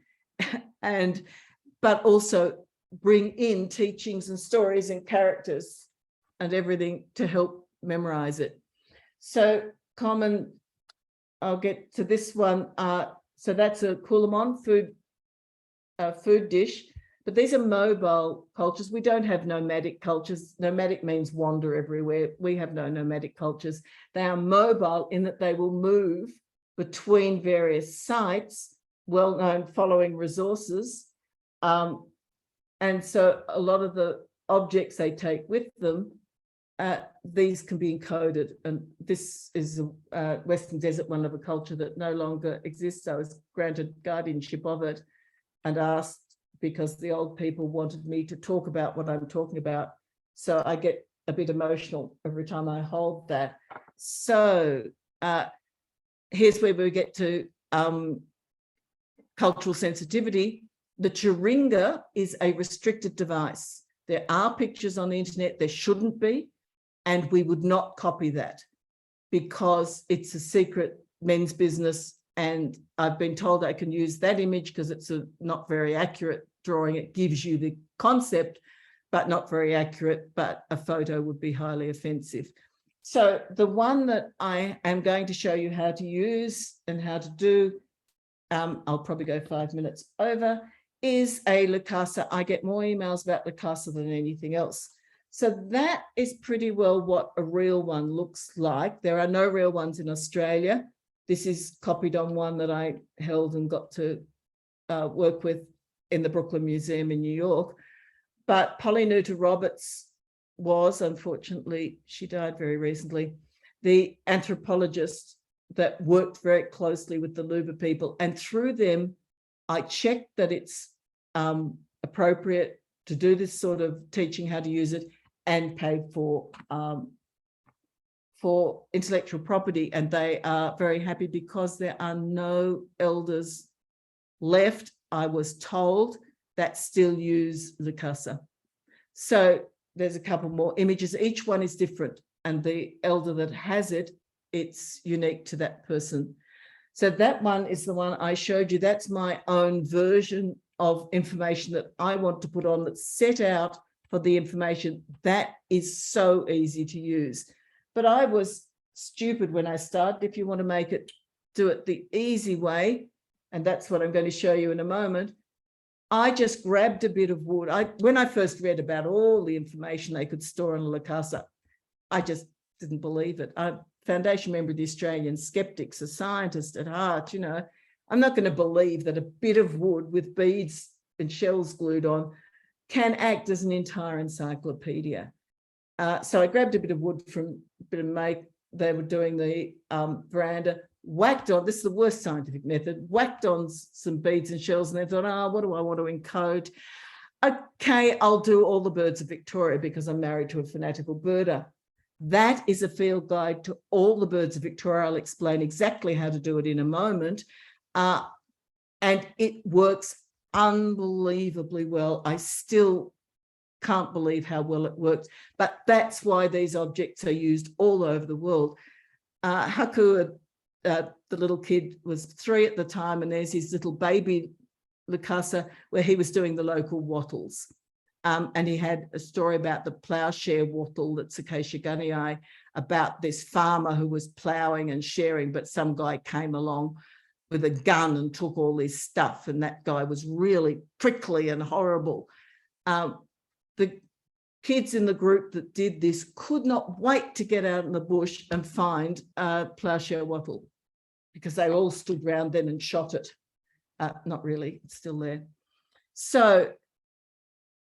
but also bring in teachings and stories and characters and everything to help memorize it. So common, I'll get to this one. So that's a kulamon, food dish, but these are mobile cultures. We don't have nomadic cultures. Nomadic means wander everywhere. We have no nomadic cultures. They are mobile in that they will move between various sites, well-known following resources. And so a lot of the objects they take with them, these can be encoded. And this is a Western Desert one of a culture that no longer exists. I was granted guardianship of it and asked, because the old people wanted me to talk about what I'm talking about. So I get a bit emotional every time I hold that. So here's where we get to cultural sensitivity. The chiringa is a restricted device. There are pictures on the internet, there shouldn't be, and we would not copy that because it's a secret men's business. And I've been told I can use that image because it's a not very accurate drawing. It gives you the concept, but not very accurate, but a photo would be highly offensive. So the one that I am going to show you how to use and how to do, I'll probably go 5 minutes over, is a Lukasa. I get more emails about Lukasa than anything else. So that is pretty well what a real one looks like. There are no real ones in Australia. This is copied on one that I held and got to work with in the Brooklyn Museum in New York. But Polly Newton Roberts was, unfortunately, she died very recently, the anthropologist that worked very closely with the Luba people. And through them, I checked that it's appropriate to do this sort of teaching how to use it and pay for intellectual property. And they are very happy because there are no elders left, I was told, that still use Lukasa. So there's a couple more images. Each one is different. And the elder that has it, it's unique to that person. So that one is the one I showed you. That's my own version of information that I want to put on that's set out for the information. That is so easy to use. But I was stupid when I started. If you want to make it, do it the easy way, and that's what I'm going to show you in a moment. I just grabbed a bit of wood. When I first read about all the information they could store on La Casa, I just didn't believe it. I'm a foundation member of the Australian Skeptics, a scientist at heart, you know. I'm not going to believe that a bit of wood with beads and shells glued on can act as an entire encyclopedia. So I grabbed a bit of wood from a bit of make. They were doing the veranda, whacked on, this is the worst scientific method, whacked on some beads and shells, and they thought, oh, what do I want to encode? Okay, I'll do all the birds of Victoria because I'm married to a fanatical birder. That is a field guide to all the birds of Victoria. I'll explain exactly how to do it in a moment. And it works unbelievably well. I still can't believe how well it works, but that's why these objects are used all over the world. Haku, the little kid, was 3 at the time, and there's his little baby La Casa where he was doing the local wattles. And he had a story about the ploughshare wattle that's Acacia gunnii, about this farmer who was ploughing and sharing, but some guy came along with a gun and took all this stuff, and that guy was really prickly and horrible. The kids in the group that did this could not wait to get out in the bush and find a ploughshare wattle, because they all stood round then and shot it. Not really, it's still there. So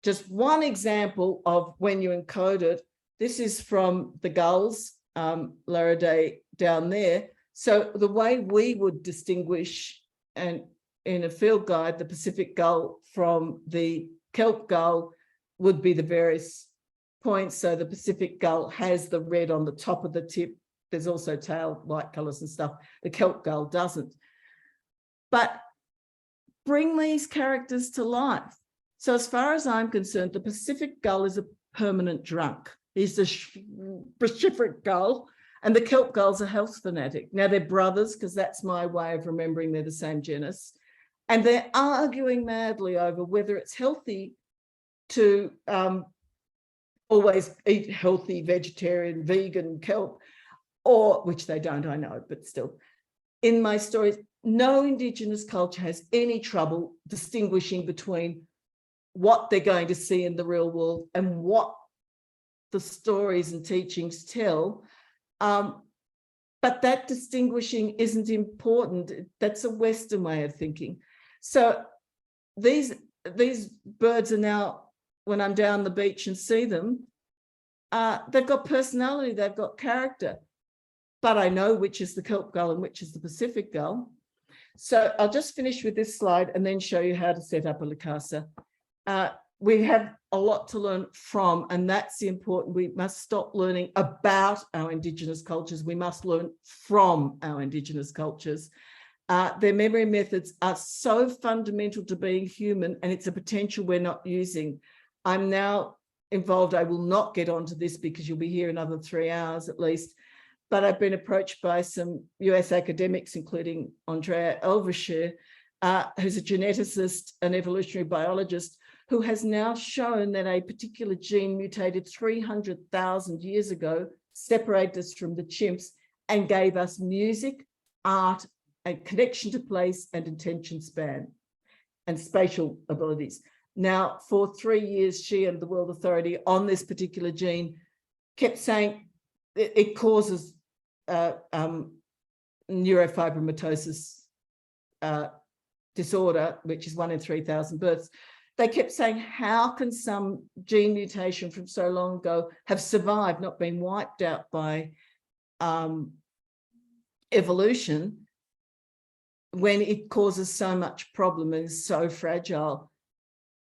just one example of when you encode it. This is from the gulls, Laridae down there. So the way we would distinguish, and in a field guide, the Pacific gull from the kelp gull would be the various points. So the Pacific gull has the red on the top of the tip. There's also tail light colours and stuff. The kelp gull doesn't. But bring these characters to life. So as far as I'm concerned, the Pacific gull is a permanent drunk. He's the Pacific gull, and the kelp gull's a health fanatic. Now they're brothers, because that's my way of remembering they're the same genus. And they're arguing madly over whether it's healthy to always eat healthy vegetarian, vegan kelp, or, which they don't, I know, but still. In my stories, no Indigenous culture has any trouble distinguishing between what they're going to see in the real world and what the stories and teachings tell. But that distinguishing isn't important. That's a Western way of thinking. So these birds are now, when I'm down the beach and see them, they've got personality, they've got character. But I know which is the kelp gull and which is the Pacific gull. So I'll just finish with this slide and then show you how to set up a La Casa. We have a lot to learn from, and that's the important. We must stop learning about our Indigenous cultures. We must learn from our Indigenous cultures. Their memory methods are so fundamental to being human, and it's a potential we're not using. I'm now involved. I will not get onto this because you'll be here another 3 hours at least. But I've been approached by some US academics, including Andrea Elvishire, who's a geneticist, an evolutionary biologist, who has now shown that a particular gene mutated 300,000 years ago, separated us from the chimps, and gave us music, art, a connection to place, and attention span, and spatial abilities. Now, for 3 years, she and the World Authority on this particular gene kept saying it causes neurofibromatosis disorder, which is 1 in 3,000 births. They kept saying, how can some gene mutation from so long ago have survived, not been wiped out by evolution, when it causes so much problem and is so fragile?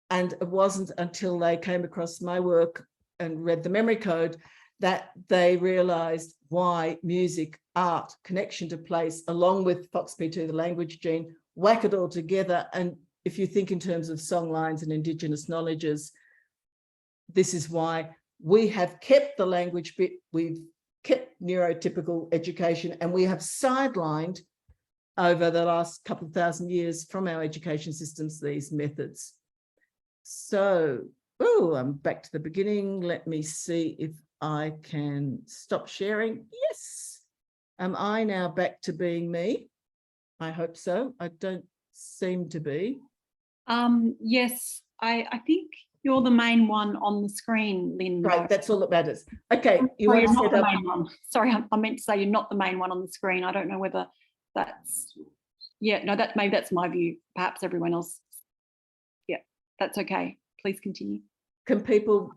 And it wasn't until they came across my work and read the memory code that they realized why music, art, connection to place, along with FOXP2, the language gene, whack it all together. And if you think in terms of songlines and Indigenous knowledges, this is why we have kept the language bit, we've kept neurotypical education, and we have sidelined over the last couple of thousand years from our education systems, these methods. So, I'm back to the beginning. Let me see if I can stop sharing. Yes. Am I now back to being me? I hope so. I don't seem to be. Yes, I think you're the main one on the screen, Lynne. Right, that's all that matters. Okay, you Sorry, want to you're not set the up. main one. Sorry, I meant to say you're not the main one on the screen. I don't know whether that's, yeah, no, maybe that's my view. Perhaps everyone else. Yeah, that's okay. Please continue. Can people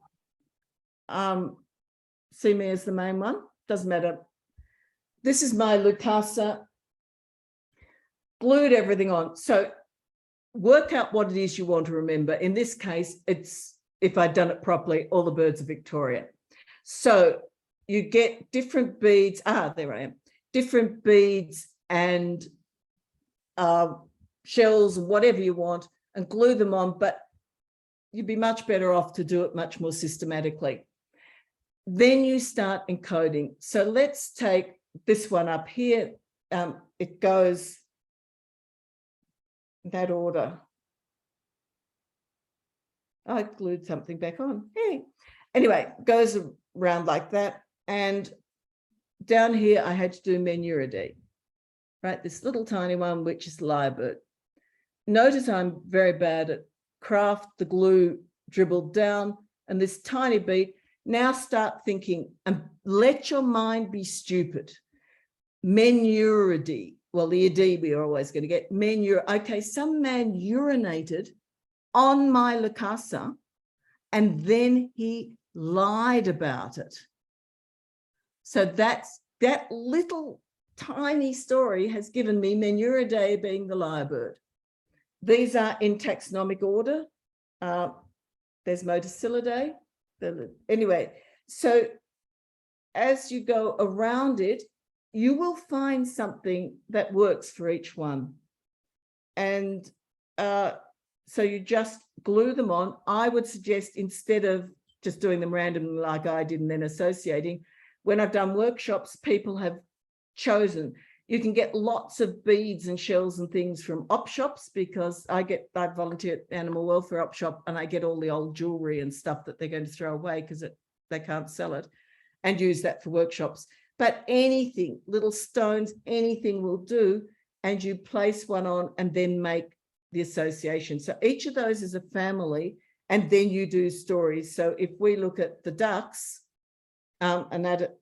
see me as the main one? Doesn't matter. This is my Lucasa. Glued everything on. So work out what it is you want to remember. In this case, it's, if I'd done it properly, all the birds of Victoria. So you get different beads. There I am. Different beads and shells, whatever you want, and glue them on. But you'd be much better off to do it much more systematically. Then you start encoding. So let's take this one up here. It goes that order. I glued something back on. Hey. Anyway, goes around like that. And down here, I had to do Menuridae, right? This little tiny one, which is lyrebird. Notice I'm very bad at craft. The glue dribbled down and this tiny bead. Now start thinking and let your mind be stupid. Menuridae. Well, the AD we are always going to get. Okay, some man urinated on my Lucasa and then he lied about it. So that little tiny story has given me Menuridae being the lyrebird. These are in taxonomic order. There's Motacillidae. Anyway, so as you go around it, you will find something that works for each one. And so you just glue them on. I would suggest, instead of just doing them randomly like I did and then associating, when I've done workshops, people have chosen. You can get lots of beads and shells and things from op shops, because I volunteer at Animal Welfare Op Shop and I get all the old jewelry and stuff that they're going to throw away because they can't sell it, and use that for workshops. But anything, little stones, anything will do, and you place one on and then make the association. So each of those is a family, and then you do stories. So if we look at the ducks, Anatidae,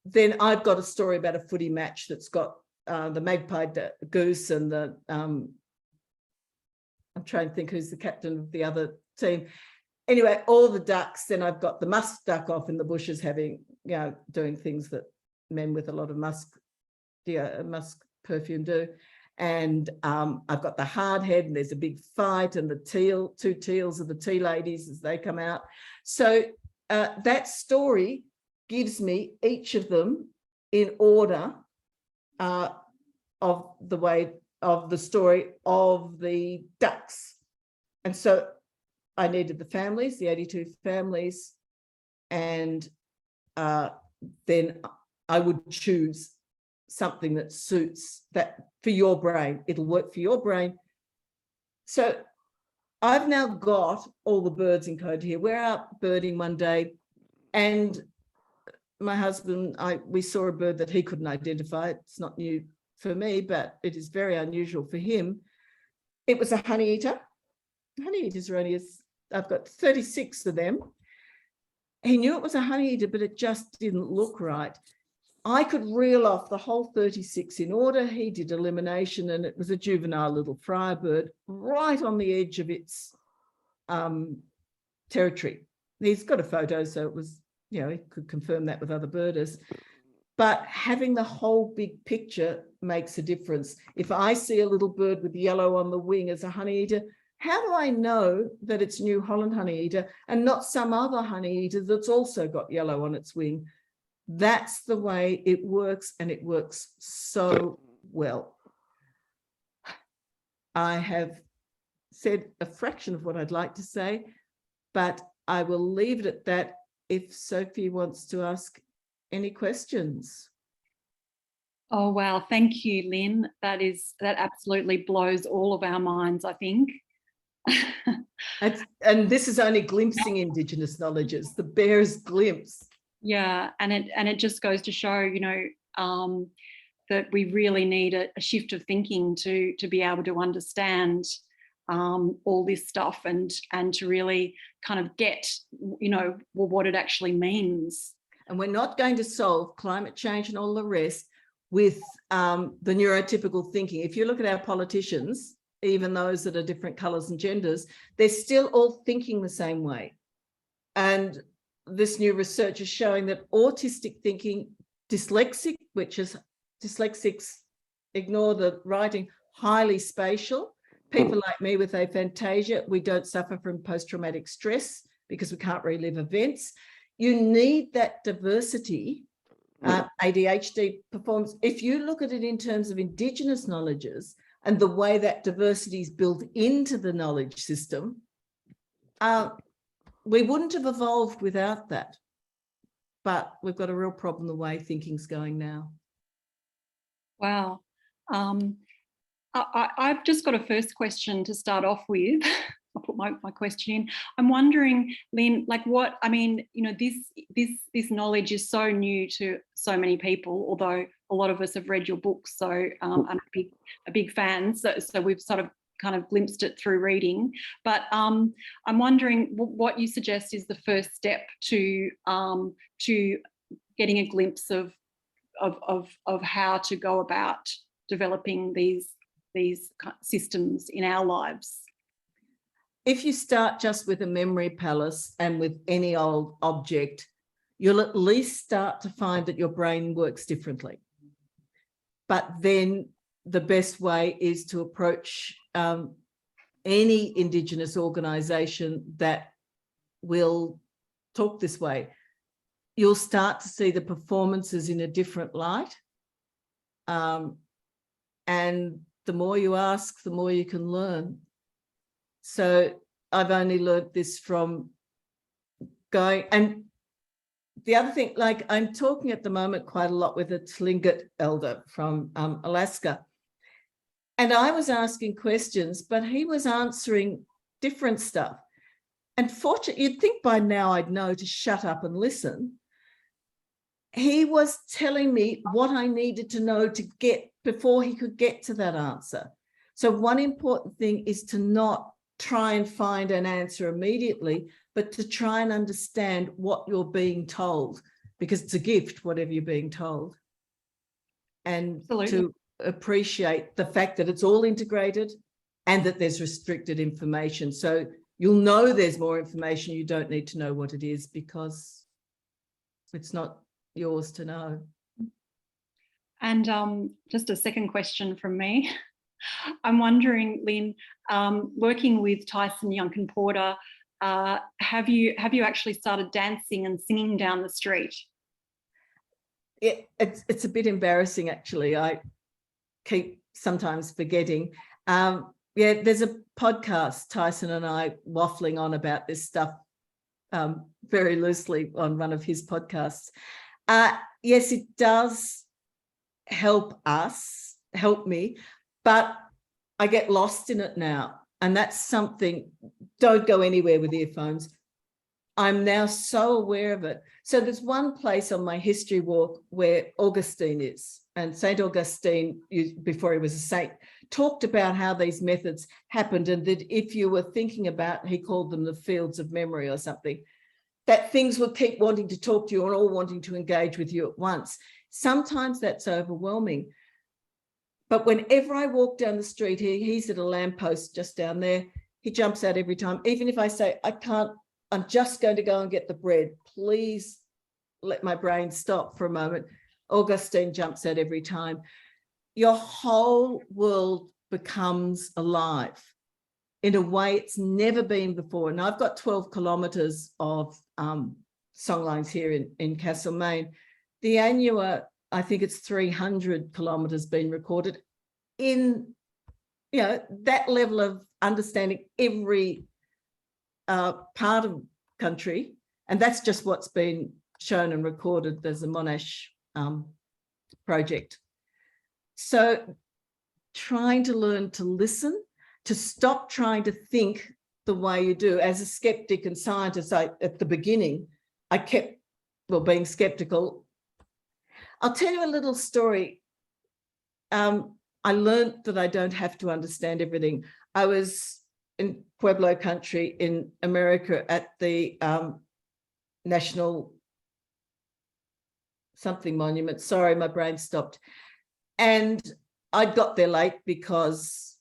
then I've got a story about a footy match that's got the magpie goose and the, I'm trying to think who's the captain of the other team. Anyway, all the ducks. Then I've got the musk duck off in the bushes having, doing things that men with a lot of musk perfume do. And I've got the hardhead, and there's a big fight, and the two teals are the tea ladies as they come out. So that story gives me each of them in order of the way of the story of the ducks. And so I needed the families, the 82 families, and then I would choose something that suits that for your brain. It'll work for your brain. So I've now got all the birds encoded here. We're out birding one day, and my husband, we saw a bird that he couldn't identify. It's not new for me, but it is very unusual for him. It was a honeyeater. Honeyeaters are only, I've got 36 of them. He knew it was a honeyeater, but it just didn't look right. I could reel off the whole 36 in order. He did elimination, and it was a juvenile little friarbird right on the edge of its territory. He's got a photo, so it was, he could confirm that with other birders. But having the whole big picture makes a difference. If I see a little bird with yellow on the wing as a honeyeater, how do I know that it's New Holland honeyeater and not some other honeyeater that's also got yellow on its wing? That's the way it works, and it works so well. I have said a fraction of what I'd like to say, but I will leave it at that if Sophie wants to ask any questions. Oh, wow. Thank you, Lynne. That absolutely blows all of our minds, I think. And this is only glimpsing Indigenous knowledges, the barest glimpse. Yeah, and it just goes to show, that we really need a shift of thinking to be able to understand all this stuff and to really kind of get, what it actually means. And we're not going to solve climate change and all the rest with the neurotypical thinking. If you look at our politicians, even those that are different colours and genders, they're still all thinking the same way. And this new research is showing that autistic thinking, dyslexic, which is dyslexics, ignore the writing, highly spatial. People like me with aphantasia, we don't suffer from post-traumatic stress because we can't relive events. You need that diversity. ADHD performs. If you look at it in terms of Indigenous knowledges and the way that diversity is built into the knowledge system, we wouldn't have evolved without that. But we've got a real problem the way thinking's going now. Wow. I've just got a first question to start off with. I'll put my question in. I'm wondering, Lynne, this knowledge is so new to so many people, although a lot of us have read your books, so I'm a big fan. So we've sort of kind of glimpsed it through reading. But I'm wondering what you suggest is the first step to getting a glimpse of how to go about developing these systems in our lives. If you start just with a memory palace and with any old object, you'll at least start to find that your brain works differently. But then the best way is to approach any Indigenous organisation that will talk this way. You'll start to see the performances in a different light. And the more you ask, the more you can learn. So I've only learned this from going, and the other thing, like I'm talking at the moment quite a lot with a Tlingit elder from Alaska. And I was asking questions, but he was answering different stuff. And fortunately, you'd think by now I'd know to shut up and listen. He was telling me what I needed to know to get before he could get to that answer. So one important thing is to not try and find an answer immediately, but to try and understand what you're being told, because it's a gift, whatever you're being told. And Absolutely. To appreciate the fact that it's all integrated and that there's restricted information. So you'll know there's more information. You don't need to know what it is because it's not yours to know. And just a second question from me. I'm wondering, Lynne, working with Tyson Yunkin-Porter, have you actually started dancing and singing down the street? It's a bit embarrassing, actually. I keep sometimes forgetting. Yeah, there's a podcast, Tyson and I waffling on about this stuff very loosely on one of his podcasts. Yes, it does help me, but I get lost in it now. And that's something, don't go anywhere with earphones. I'm now so aware of it. So there's one place on my history walk where Augustine is, and St. Augustine, before he was a saint, talked about how these methods happened, and that if you were thinking about, he called them the fields of memory or something, that things will keep wanting to talk to you and all wanting to engage with you at once. Sometimes that's overwhelming. But whenever I walk down the street, he's at a lamppost just down there. He jumps out every time. Even if I say, I can't, I'm just going to go and get the bread. Please let my brain stop for a moment. Augustine jumps out every time. Your whole world becomes alive in a way it's never been before. And I've got 12 kilometres of songlines here in Castlemaine. The annual, I think it's 300 kilometres been recorded in, that level of understanding every part of country. And that's just what's been shown and recorded. There's a Monash project. So trying to learn to listen, to stop trying to think the way you do. As a skeptic and scientist, at the beginning, I kept, being skeptical. I'll tell you a little story. I learned that I don't have to understand everything. I was in Pueblo country in America at the National something monument. Sorry, my brain stopped. And I got there late because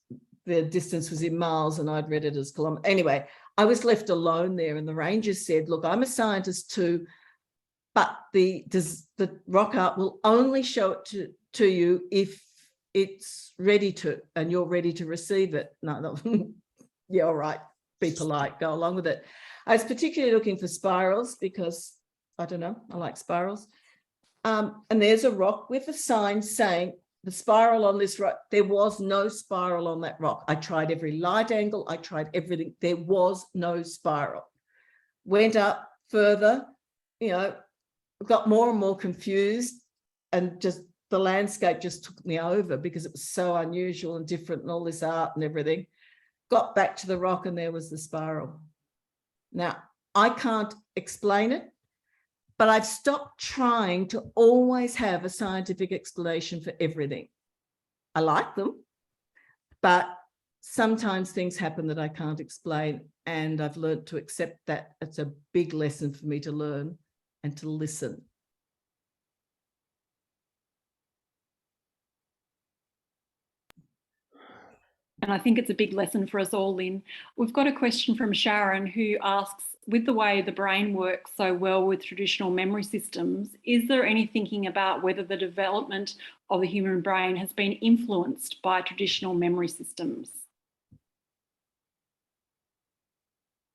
the distance was in miles and I'd read it as kilometers. Anyway, I was left alone there and the rangers said, look, I'm a scientist too, but the rock art will only show it to you if it's ready to, and you're ready to receive it. No, yeah, all right, be polite, go along with it. I was particularly looking for spirals because, I don't know, I like spirals. And there's a rock with a sign saying, the spiral on this rock, there was no spiral on that rock. I tried every light angle, I tried everything. There was no spiral. Went up further, got more and more confused, and just the landscape just took me over because it was so unusual and different and all this art and everything. Got back to the rock and there was the spiral. Now, I can't explain it, but I've stopped trying to always have a scientific explanation for everything. I like them, but sometimes things happen that I can't explain, and I've learned to accept that. It's a big lesson for me to learn and to listen. And I think it's a big lesson for us all, Lynne. We've got a question from Sharon who asks, with the way the brain works so well with traditional memory systems, is there any thinking about whether the development of the human brain has been influenced by traditional memory systems?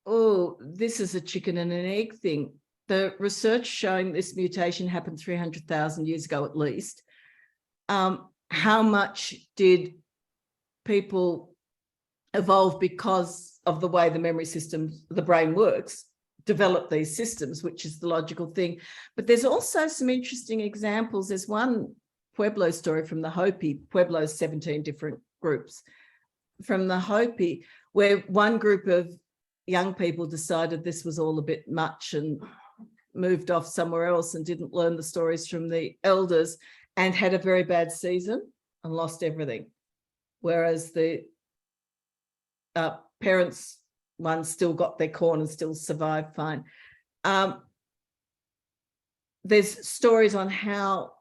Oh, this is a chicken and an egg thing. The research showing this mutation happened 300,000 years ago at least. How much did people evolve because of the way the memory systems, the brain works, develop these systems, which is the logical thing. But there's also some interesting examples. There's one Pueblo story from the Hopi. Pueblo's 17 different groups. From the Hopi, where one group of young people decided this was all a bit much and moved off somewhere else and didn't learn the stories from the elders and had a very bad season and lost everything. Whereas the parents, one still got their corn and still survived fine. There's stories on how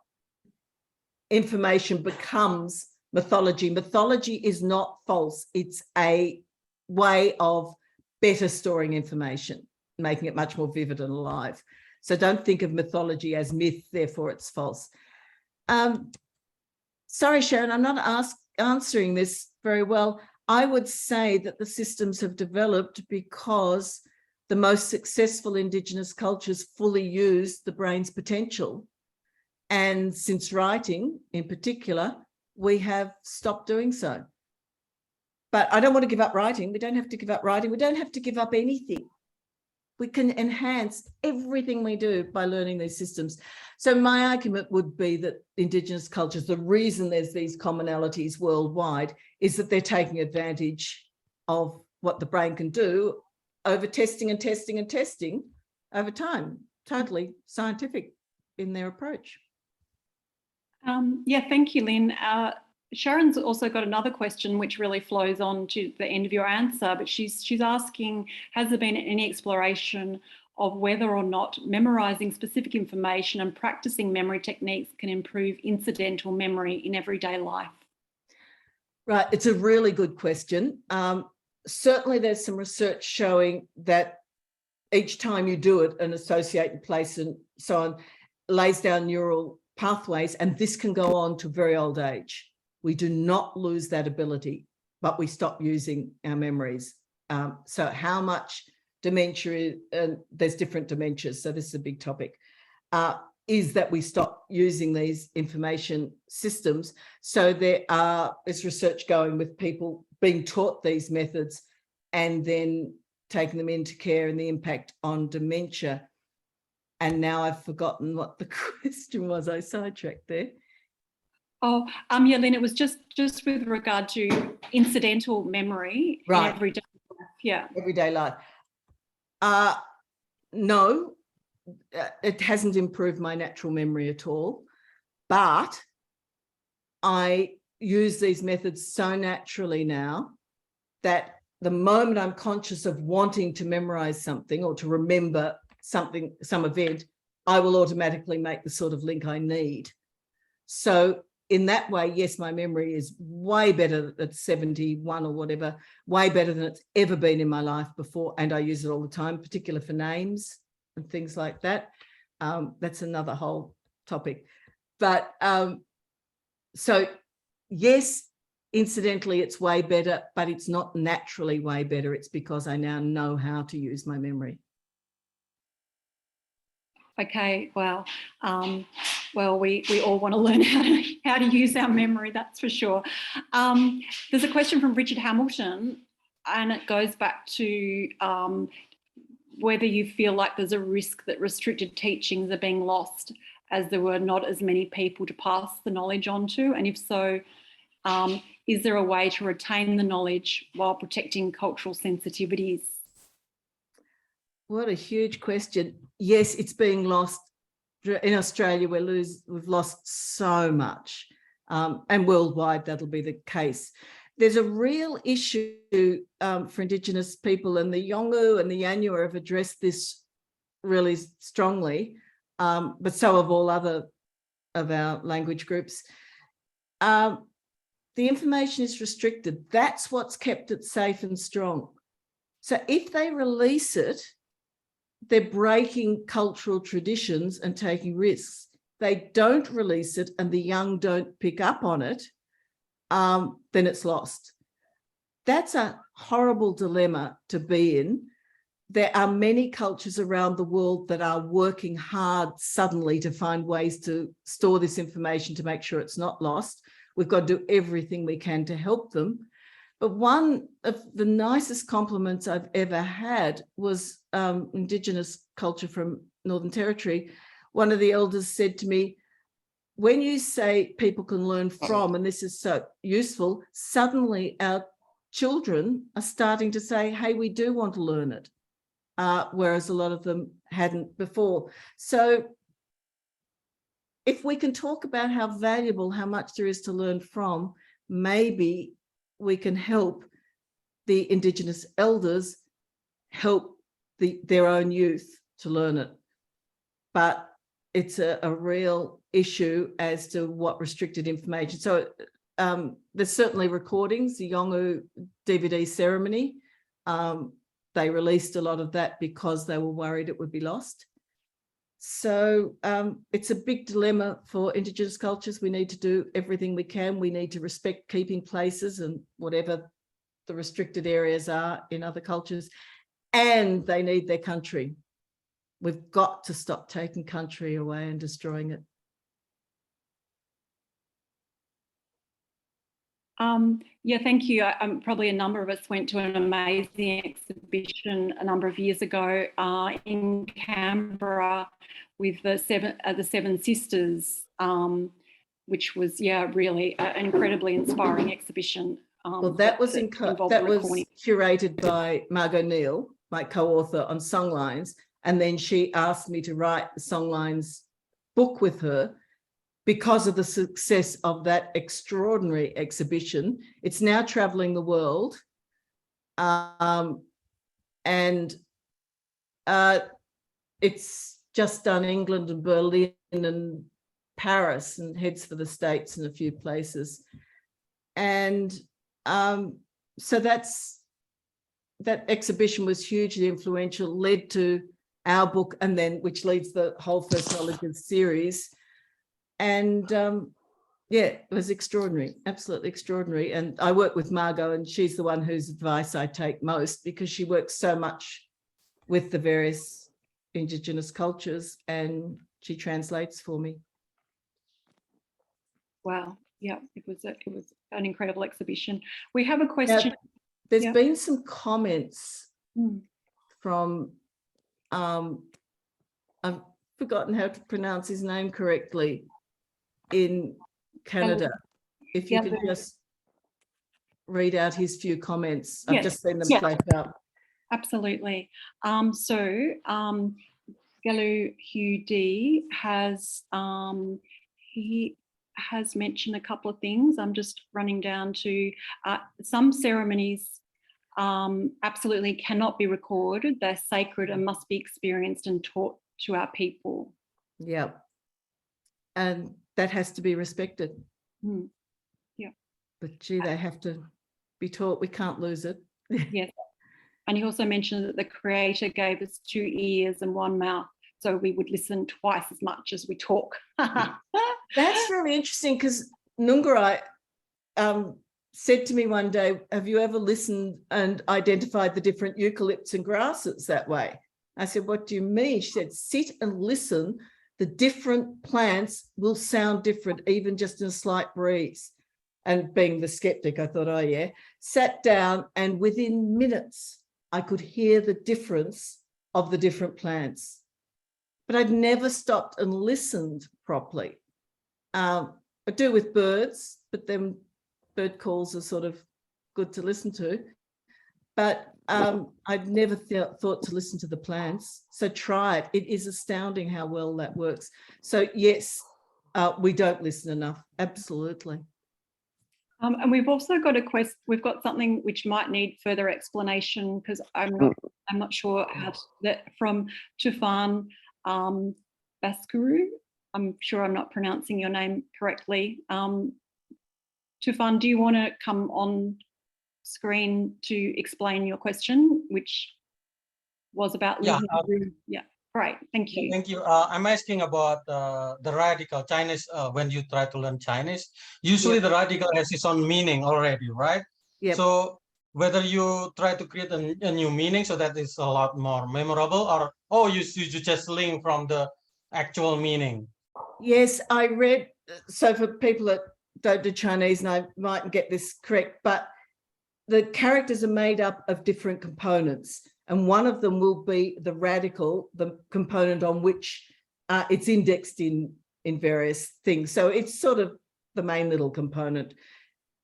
information becomes mythology. Mythology is not false. It's a way of better storing information, making it much more vivid and alive. So don't think of mythology as myth, therefore it's false. Sorry, Sharon, I'm not answering this very well. I would say that the systems have developed because the most successful Indigenous cultures fully use the brain's potential. And since writing in particular, we have stopped doing so. But I don't want to give up writing. We don't have to give up writing. We don't have to give up anything. We can enhance everything we do by learning these systems. So my argument would be that Indigenous cultures, the reason there's these commonalities worldwide is that they're taking advantage of what the brain can do over testing and testing and testing over time. Totally scientific in their approach. Yeah, thank you, Lynne. Sharon's also got another question which really flows on to the end of your answer, but she's asking, has there been any exploration of whether or not memorising specific information and practising memory techniques can improve incidental memory in everyday life? Right, it's a really good question. Certainly there's some research showing that each time you do it and associate and place and so on, lays down neural pathways, and this can go on to very old age. We do not lose that ability, but we stop using our memories. So how much dementia, there's different dementias, so this is a big topic, is that we stop using these information systems. So there's research going with people being taught these methods and then taking them into care and the impact on dementia. And now I've forgotten what the question was. I sidetracked there. Oh, yeah, Lynne, it was just with regard to incidental memory in Right. everyday life. Yeah. Everyday life. No, it hasn't improved my natural memory at all, but I use these methods so naturally now that the moment I'm conscious of wanting to memorize something or to remember something, some event, I will automatically make the sort of link I need. So in that way, yes, my memory is way better at 71 or whatever, way better than it's ever been in my life before. And I use it all the time, particularly for names and things like that. That's another whole topic. But so yes, incidentally, it's way better, but it's not naturally way better. It's because I now know how to use my memory. Okay, well, we all want to learn how to use our memory, that's for sure. There's a question from Richard Hamilton, and it goes back to whether you feel like there's a risk that restricted teachings are being lost as there were not as many people to pass the knowledge on to, and if so, is there a way to retain the knowledge while protecting cultural sensitivities? What a huge question. Yes, it's being lost. In Australia, we've lost so much, and worldwide that'll be the case. There's a real issue for Indigenous people, and the Yolngu and the Yanyuwa have addressed this really strongly, but so have all other of our language groups. The information is restricted. That's what's kept it safe and strong. So if they release it, they're breaking cultural traditions and taking risks. They don't release it and the young don't pick up on it, then it's lost. That's a horrible dilemma to be in. There are many cultures around the world that are working hard suddenly to find ways to store this information to make sure it's not lost. We've got to do everything we can to help them. But one of the nicest compliments I've ever had was Indigenous culture from Northern Territory. One of the elders said to me, when you say people can learn from, and this is so useful, suddenly our children are starting to say, hey, we do want to learn it, whereas a lot of them hadn't before. So if we can talk about how valuable, how much there is to learn from, maybe we can help the Indigenous elders help their own youth to learn it. But it's a real issue as to what restricted information. So there's certainly recordings, the Yolngu DVD ceremony. They released a lot of that because they were worried it would be lost. So it's a big dilemma for Indigenous cultures. We need to do everything we can. We need to respect keeping places and whatever the restricted areas are in other cultures, and they need their country. We've got to stop taking country away and destroying it. Yeah, thank you. Probably a number of us went to an amazing exhibition a number of years ago in Canberra with the Seven Sisters, which was, yeah, really an incredibly inspiring exhibition. Well, that was curated by Margot Neal, my co-author on Songlines, and then she asked me to write the Songlines book with her because of the success of that extraordinary exhibition. It's now traveling the world. It's just done England and Berlin and Paris and heads for the States and a few places. And so that exhibition was hugely influential, led to our book, and then which leads the whole First Knowledges series. And yeah, it was extraordinary, absolutely extraordinary. And I work with Margot, and she's the one whose advice I take most because she works so much with the various Indigenous cultures and she translates for me. Wow. Yeah, it was an incredible exhibition. We have a question. Now, there's been some comments from, I've forgotten how to pronounce his name correctly, in Canada. If you yeah, could just read out his few comments. I've yes, just seen them yeah. flash up. Absolutely. Gelu Hugh D has he has mentioned a couple of things. I'm just running down to some ceremonies absolutely cannot be recorded. They're sacred and must be experienced and taught to our people. Yeah. And that has to be respected. Yeah. But gee, they have to be taught. We can't lose it. Yes. And he also mentioned that the Creator gave us 2 ears and 1 mouth, so we would listen twice as much as we talk. That's really interesting, because Nungarai said to me one day, have you ever listened and identified the different eucalypts and grasses that way? I said, what do you mean? She said, sit and listen. The different plants will sound different, even just in a slight breeze. And being the skeptic, I thought, oh yeah, sat down, and within minutes, I could hear the difference of the different plants. But I'd never stopped and listened properly. I do with birds, but then bird calls are sort of good to listen to. But I'd never thought to listen to the plants. So try it. It is astounding how well that works. So yes, we don't listen enough. Absolutely. And we've also got we've got something which might need further explanation, because I'm not sure how that from Tufan Baskuru. I'm sure I'm not pronouncing your name correctly. Tufan, do you want to come on screen to explain your question, which was about yeah, yeah, great, thank you. Thank you. I'm asking about the radical Chinese. When you try to learn Chinese, usually the radical has its own meaning already, right? Yep. So whether you try to create a new meaning so that it's a lot more memorable, or you just link from the actual meaning. Yes, I read. So for people that don't do Chinese, and I might get this correct, but the characters are made up of different components, and one of them will be the radical, the component on which it's indexed in various things. So it's sort of the main little component.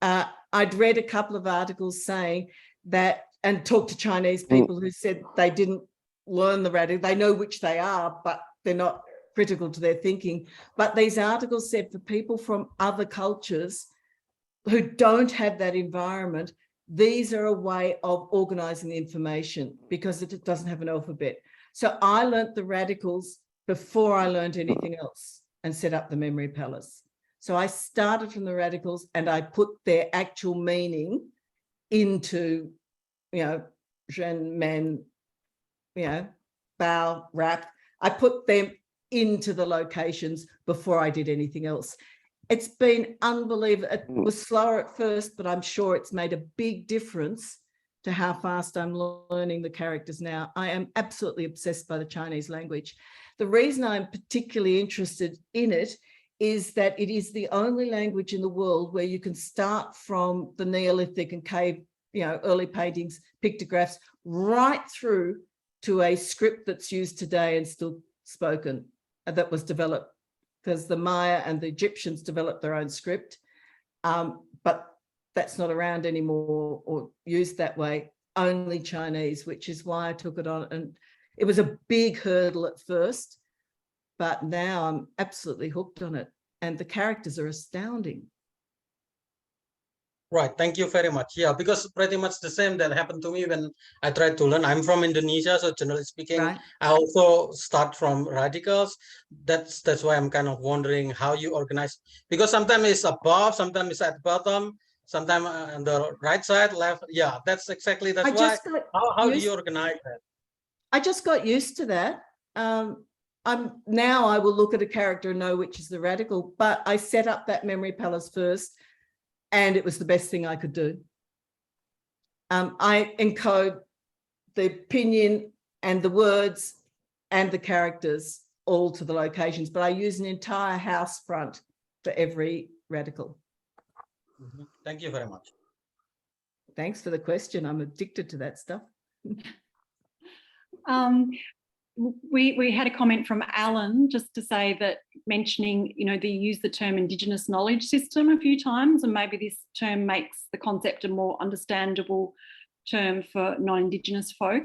I'd read a couple of articles saying that, and talked to Chinese people who said they didn't learn the radical. They know which they are, but they're not critical to their thinking. But these articles said for people from other cultures who don't have that environment, these are a way of organizing the information, because it doesn't have an alphabet. So I learnt the radicals before I learned anything else and set up the memory palace. So I started from the radicals and I put their actual meaning into, Zhen, Men, Bao, Rap. I put them into the locations before I did anything else. It's been unbelievable. It was slower at first, but I'm sure it's made a big difference to how fast I'm learning the characters now. I am absolutely obsessed by the Chinese language. The reason I'm particularly interested in it is that it is the only language in the world where you can start from the Neolithic and cave, early paintings, pictographs, right through to a script that's used today and still spoken, that was developed because the Maya and the Egyptians developed their own script, but that's not around anymore or used that way, only Chinese, which is why I took it on. And it was a big hurdle at first, but now I'm absolutely hooked on it. And the characters are astounding. Right, thank you very much. Yeah, because pretty much the same that happened to me when I tried to learn. I'm from Indonesia, so generally speaking, right. I also start from radicals. That's why I'm kind of wondering how you organize, because sometimes it's above, sometimes it's at the bottom, sometimes on the right side, left. Yeah, that's why. How do you organize that? I just got used to that. Now I will look at a character and know which is the radical, but I set up that memory palace first. And it was the best thing I could do. I encode the pinyin and the words and the characters all to the locations, but I use an entire house front for every radical. Thank you very much. Thanks for the question. I'm addicted to that stuff. We had a comment from Alan just to say that mentioning, they use the term Indigenous knowledge system a few times, and maybe this term makes the concept a more understandable term for non-Indigenous folk.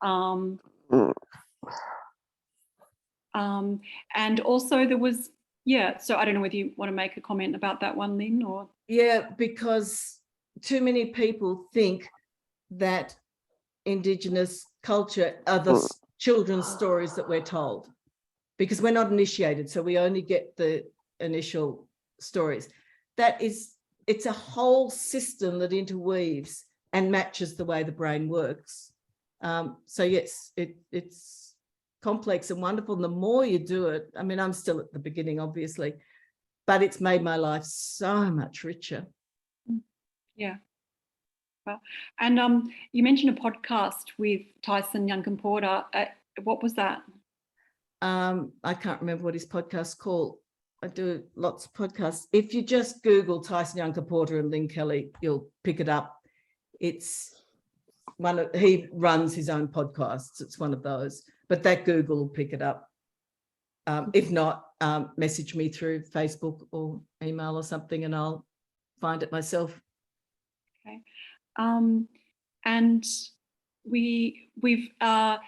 And also there was, so I don't know whether you want to make a comment about that one, Lynne, or? Yeah, because too many people think that Indigenous culture are the children's stories that we're told, because we're not initiated, so we only get the initial stories. It's a whole system that interweaves and matches the way the brain works. So yes, it's complex and wonderful. And the more you do it, I mean, I'm still at the beginning, obviously, but it's made my life so much richer. Yeah. Well, and you mentioned a podcast with Tyson Yunkaporta. What was that? I can't remember what his podcast's called. I do lots of podcasts. If you just Google Tyson Yunkaporta and Lynne Kelly, you'll pick it up. It's he runs his own podcasts. It's one of those, but that Google will pick it up. If not, message me through Facebook or email or something, and I'll find it myself. Okay. And we've had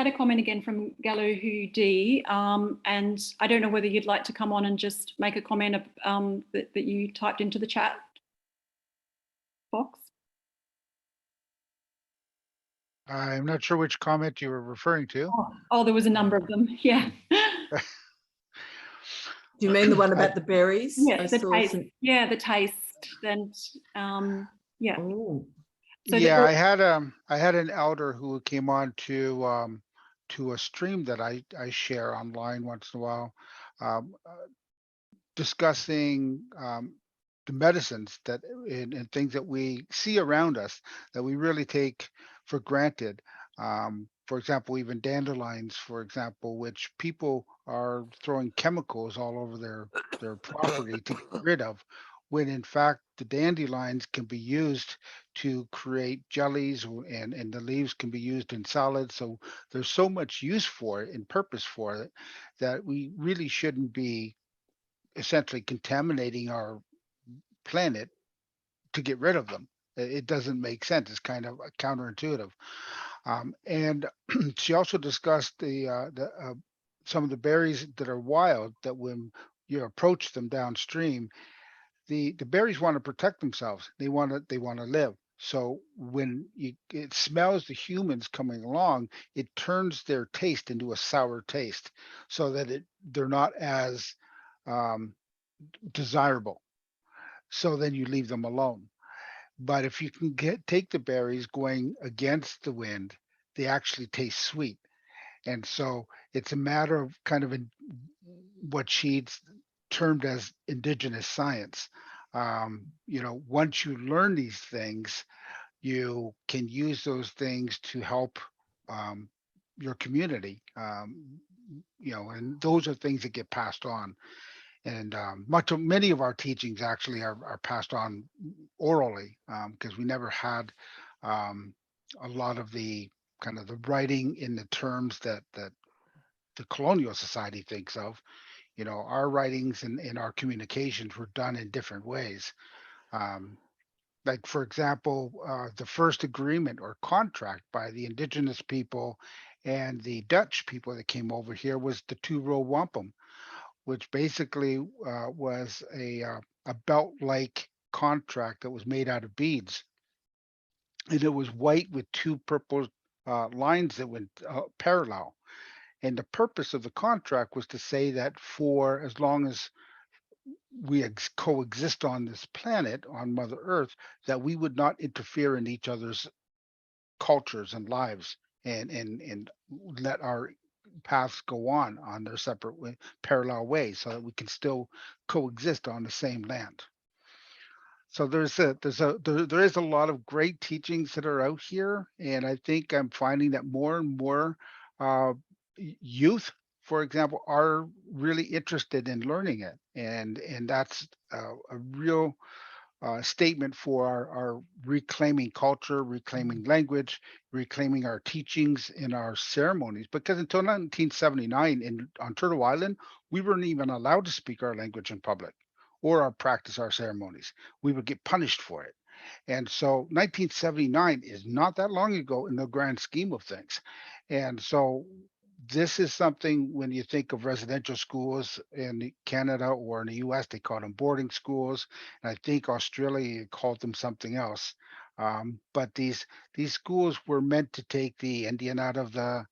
a comment again from Galuhu D, and I don't know whether you'd like to come on and just make a comment that you typed into the chat box. I'm not sure which comment you were referring to. Oh, there was a number of them. Yeah. Do you mean the one about the berries? Yeah, the taste. Yeah, the taste. And yeah. Oh. So yeah, I had an elder who came on to a stream that I share online once in a while, discussing the medicines that and things that we see around us that we really take for granted. For example, even dandelions, for example, which people are throwing chemicals all over their property to get rid of, when in fact the dandelions can be used to create jellies, and the leaves can be used in salads. So there's so much use for it and purpose for it that we really shouldn't be essentially contaminating our planet to get rid of them. It doesn't make sense. It's kind of counterintuitive. And she also discussed some of the berries that are wild, that when you approach them downstream, the berries want to protect themselves. They want to live. So when it smells the humans coming along, it turns their taste into a sour taste, so that they're not as desirable. So then you leave them alone. But if you can take the berries going against the wind, they actually taste sweet. And so it's a matter of kind of what she's termed as indigenous science. Once you learn these things, you can use those things to help your community. And those are things that get passed on. And many of our teachings actually are passed on orally, because we never had a lot of the kind of the writing in the terms that the colonial society thinks of. Our writings and our communications were done in different ways. Like, for example, the first agreement or contract by the indigenous people and the Dutch people that came over here was the two-row wampum, which basically was a belt-like contract that was made out of beads. And it was white with two purple lines that went parallel. And the purpose of the contract was to say that for as long as we coexist on this planet, on Mother Earth, that we would not interfere in each other's cultures and lives, and let our paths go on their separate parallel ways, so that we can still coexist on the same land. So there is a lot of great teachings that are out here, and I think I'm finding that more and more youth, for example, are really interested in learning it, and that's a real statement for our reclaiming culture, reclaiming language, reclaiming our teachings in our ceremonies. Because until 1979 on Turtle Island, we weren't even allowed to speak our language in public or practice our ceremonies. We would get punished for it. And so 1979 is not that long ago in the grand scheme of things. And so this is something, when you think of residential schools in Canada or in the US, they call them boarding schools. And I think Australia called them something else. But these schools were meant to take the Indian out of the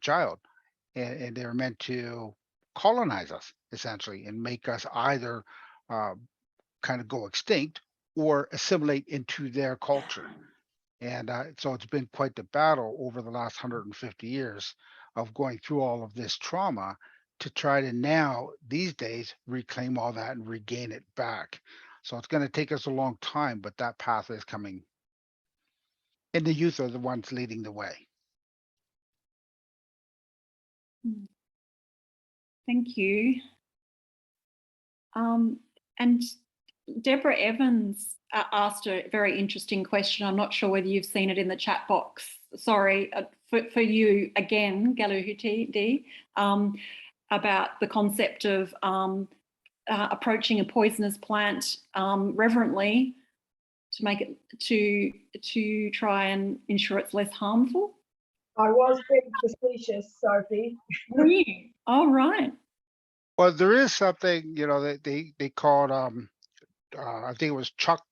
child, and they were meant to colonize us essentially and make us either kind of go extinct or assimilate into their culture. And so it's been quite the battle over the last 150 years of going through all of this trauma to try to now, these days, reclaim all that and regain it back. So it's going to take us a long time, but that path is coming. And the youth are the ones leading the way. Thank you. And Deborah Evans asked a very interesting question. I'm not sure whether you've seen it in the chat box. Sorry, for you again, Galuhuti, about the concept of approaching a poisonous plant reverently to make it to try and ensure it's less harmful. I was being suspicious, Sophie. Were you? Oh, right. Well, there is something, that they called I think it was chuck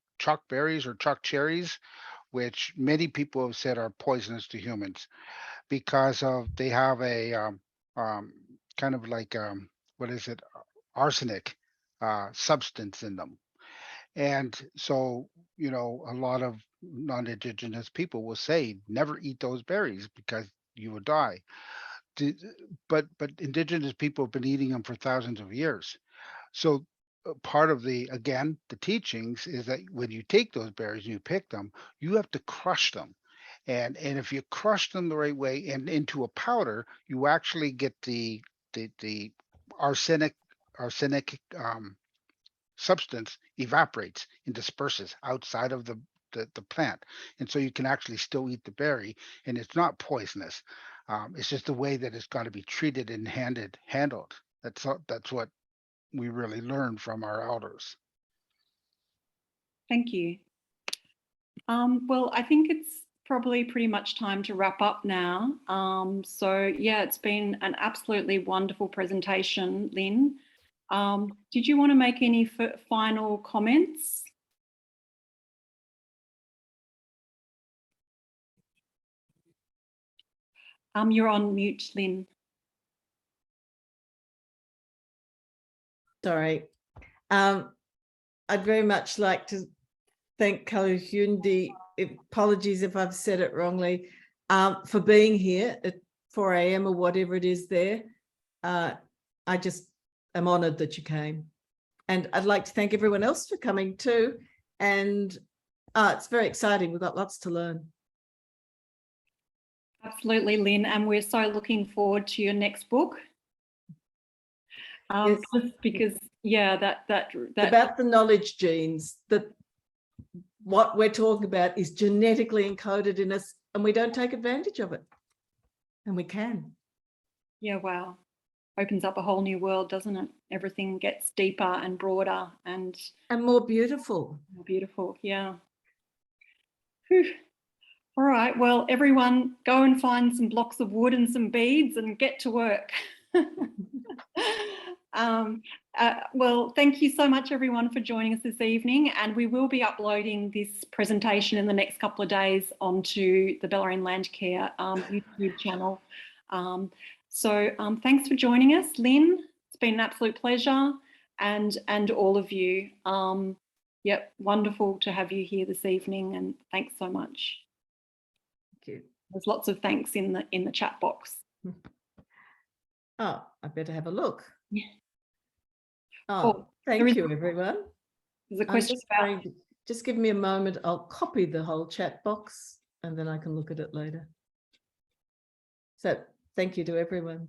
berries or chuck cherries, which many people have said are poisonous to humans because they have a kind of like what is it, arsenic substance in them. And so, a lot of non-Indigenous people will say never eat those berries because you will die. But Indigenous people have been eating them for thousands of years. So part of the teachings is that when you take those berries and you pick them, you have to crush them. And if you crush them the right way and into a powder, you actually get the arsenic substance evaporates and disperses outside of the plant. And so you can actually still eat the berry, and it's not poisonous. It's just the way that it's got to be treated and handled. That's what we really learn from our elders. Thank you. Well, I think it's probably pretty much time to wrap up now. So yeah, it's been an absolutely wonderful presentation, Lynne. Did you want to make any final comments? You're on mute, Lynne. Sorry. I'd very much like to thank Galuhuti, apologies if I've said it wrongly, for being here at 4 a.m. or whatever it is there. I just am honoured that you came. And I'd like to thank everyone else for coming too. And it's very exciting. We've got lots to learn. Absolutely, Lynne. And we're so looking forward to your next book. Yes. Because yeah, that about the knowledge genes, that what we're talking about is genetically encoded in us and we don't take advantage of it. And we can. Yeah, wow. Opens up a whole new world, doesn't it? Everything gets deeper and broader and more beautiful. More beautiful, yeah. Whew. All right, well, everyone go and find some blocks of wood and some beads and get to work. Well, thank you so much, everyone, for joining us this evening. And we will be uploading this presentation in the next couple of days onto the Bellarine Landcare YouTube channel. So thanks for joining us, Lynne. It's been an absolute pleasure, and all of you. Yep, wonderful to have you here this evening, and thanks so much. Thank you. There's lots of thanks in the chat box. Oh, I better have a look. Yeah. Oh, thank you, everyone. There's a question about... Just give me a moment. I'll copy the whole chat box and then I can look at it later. So thank you to everyone.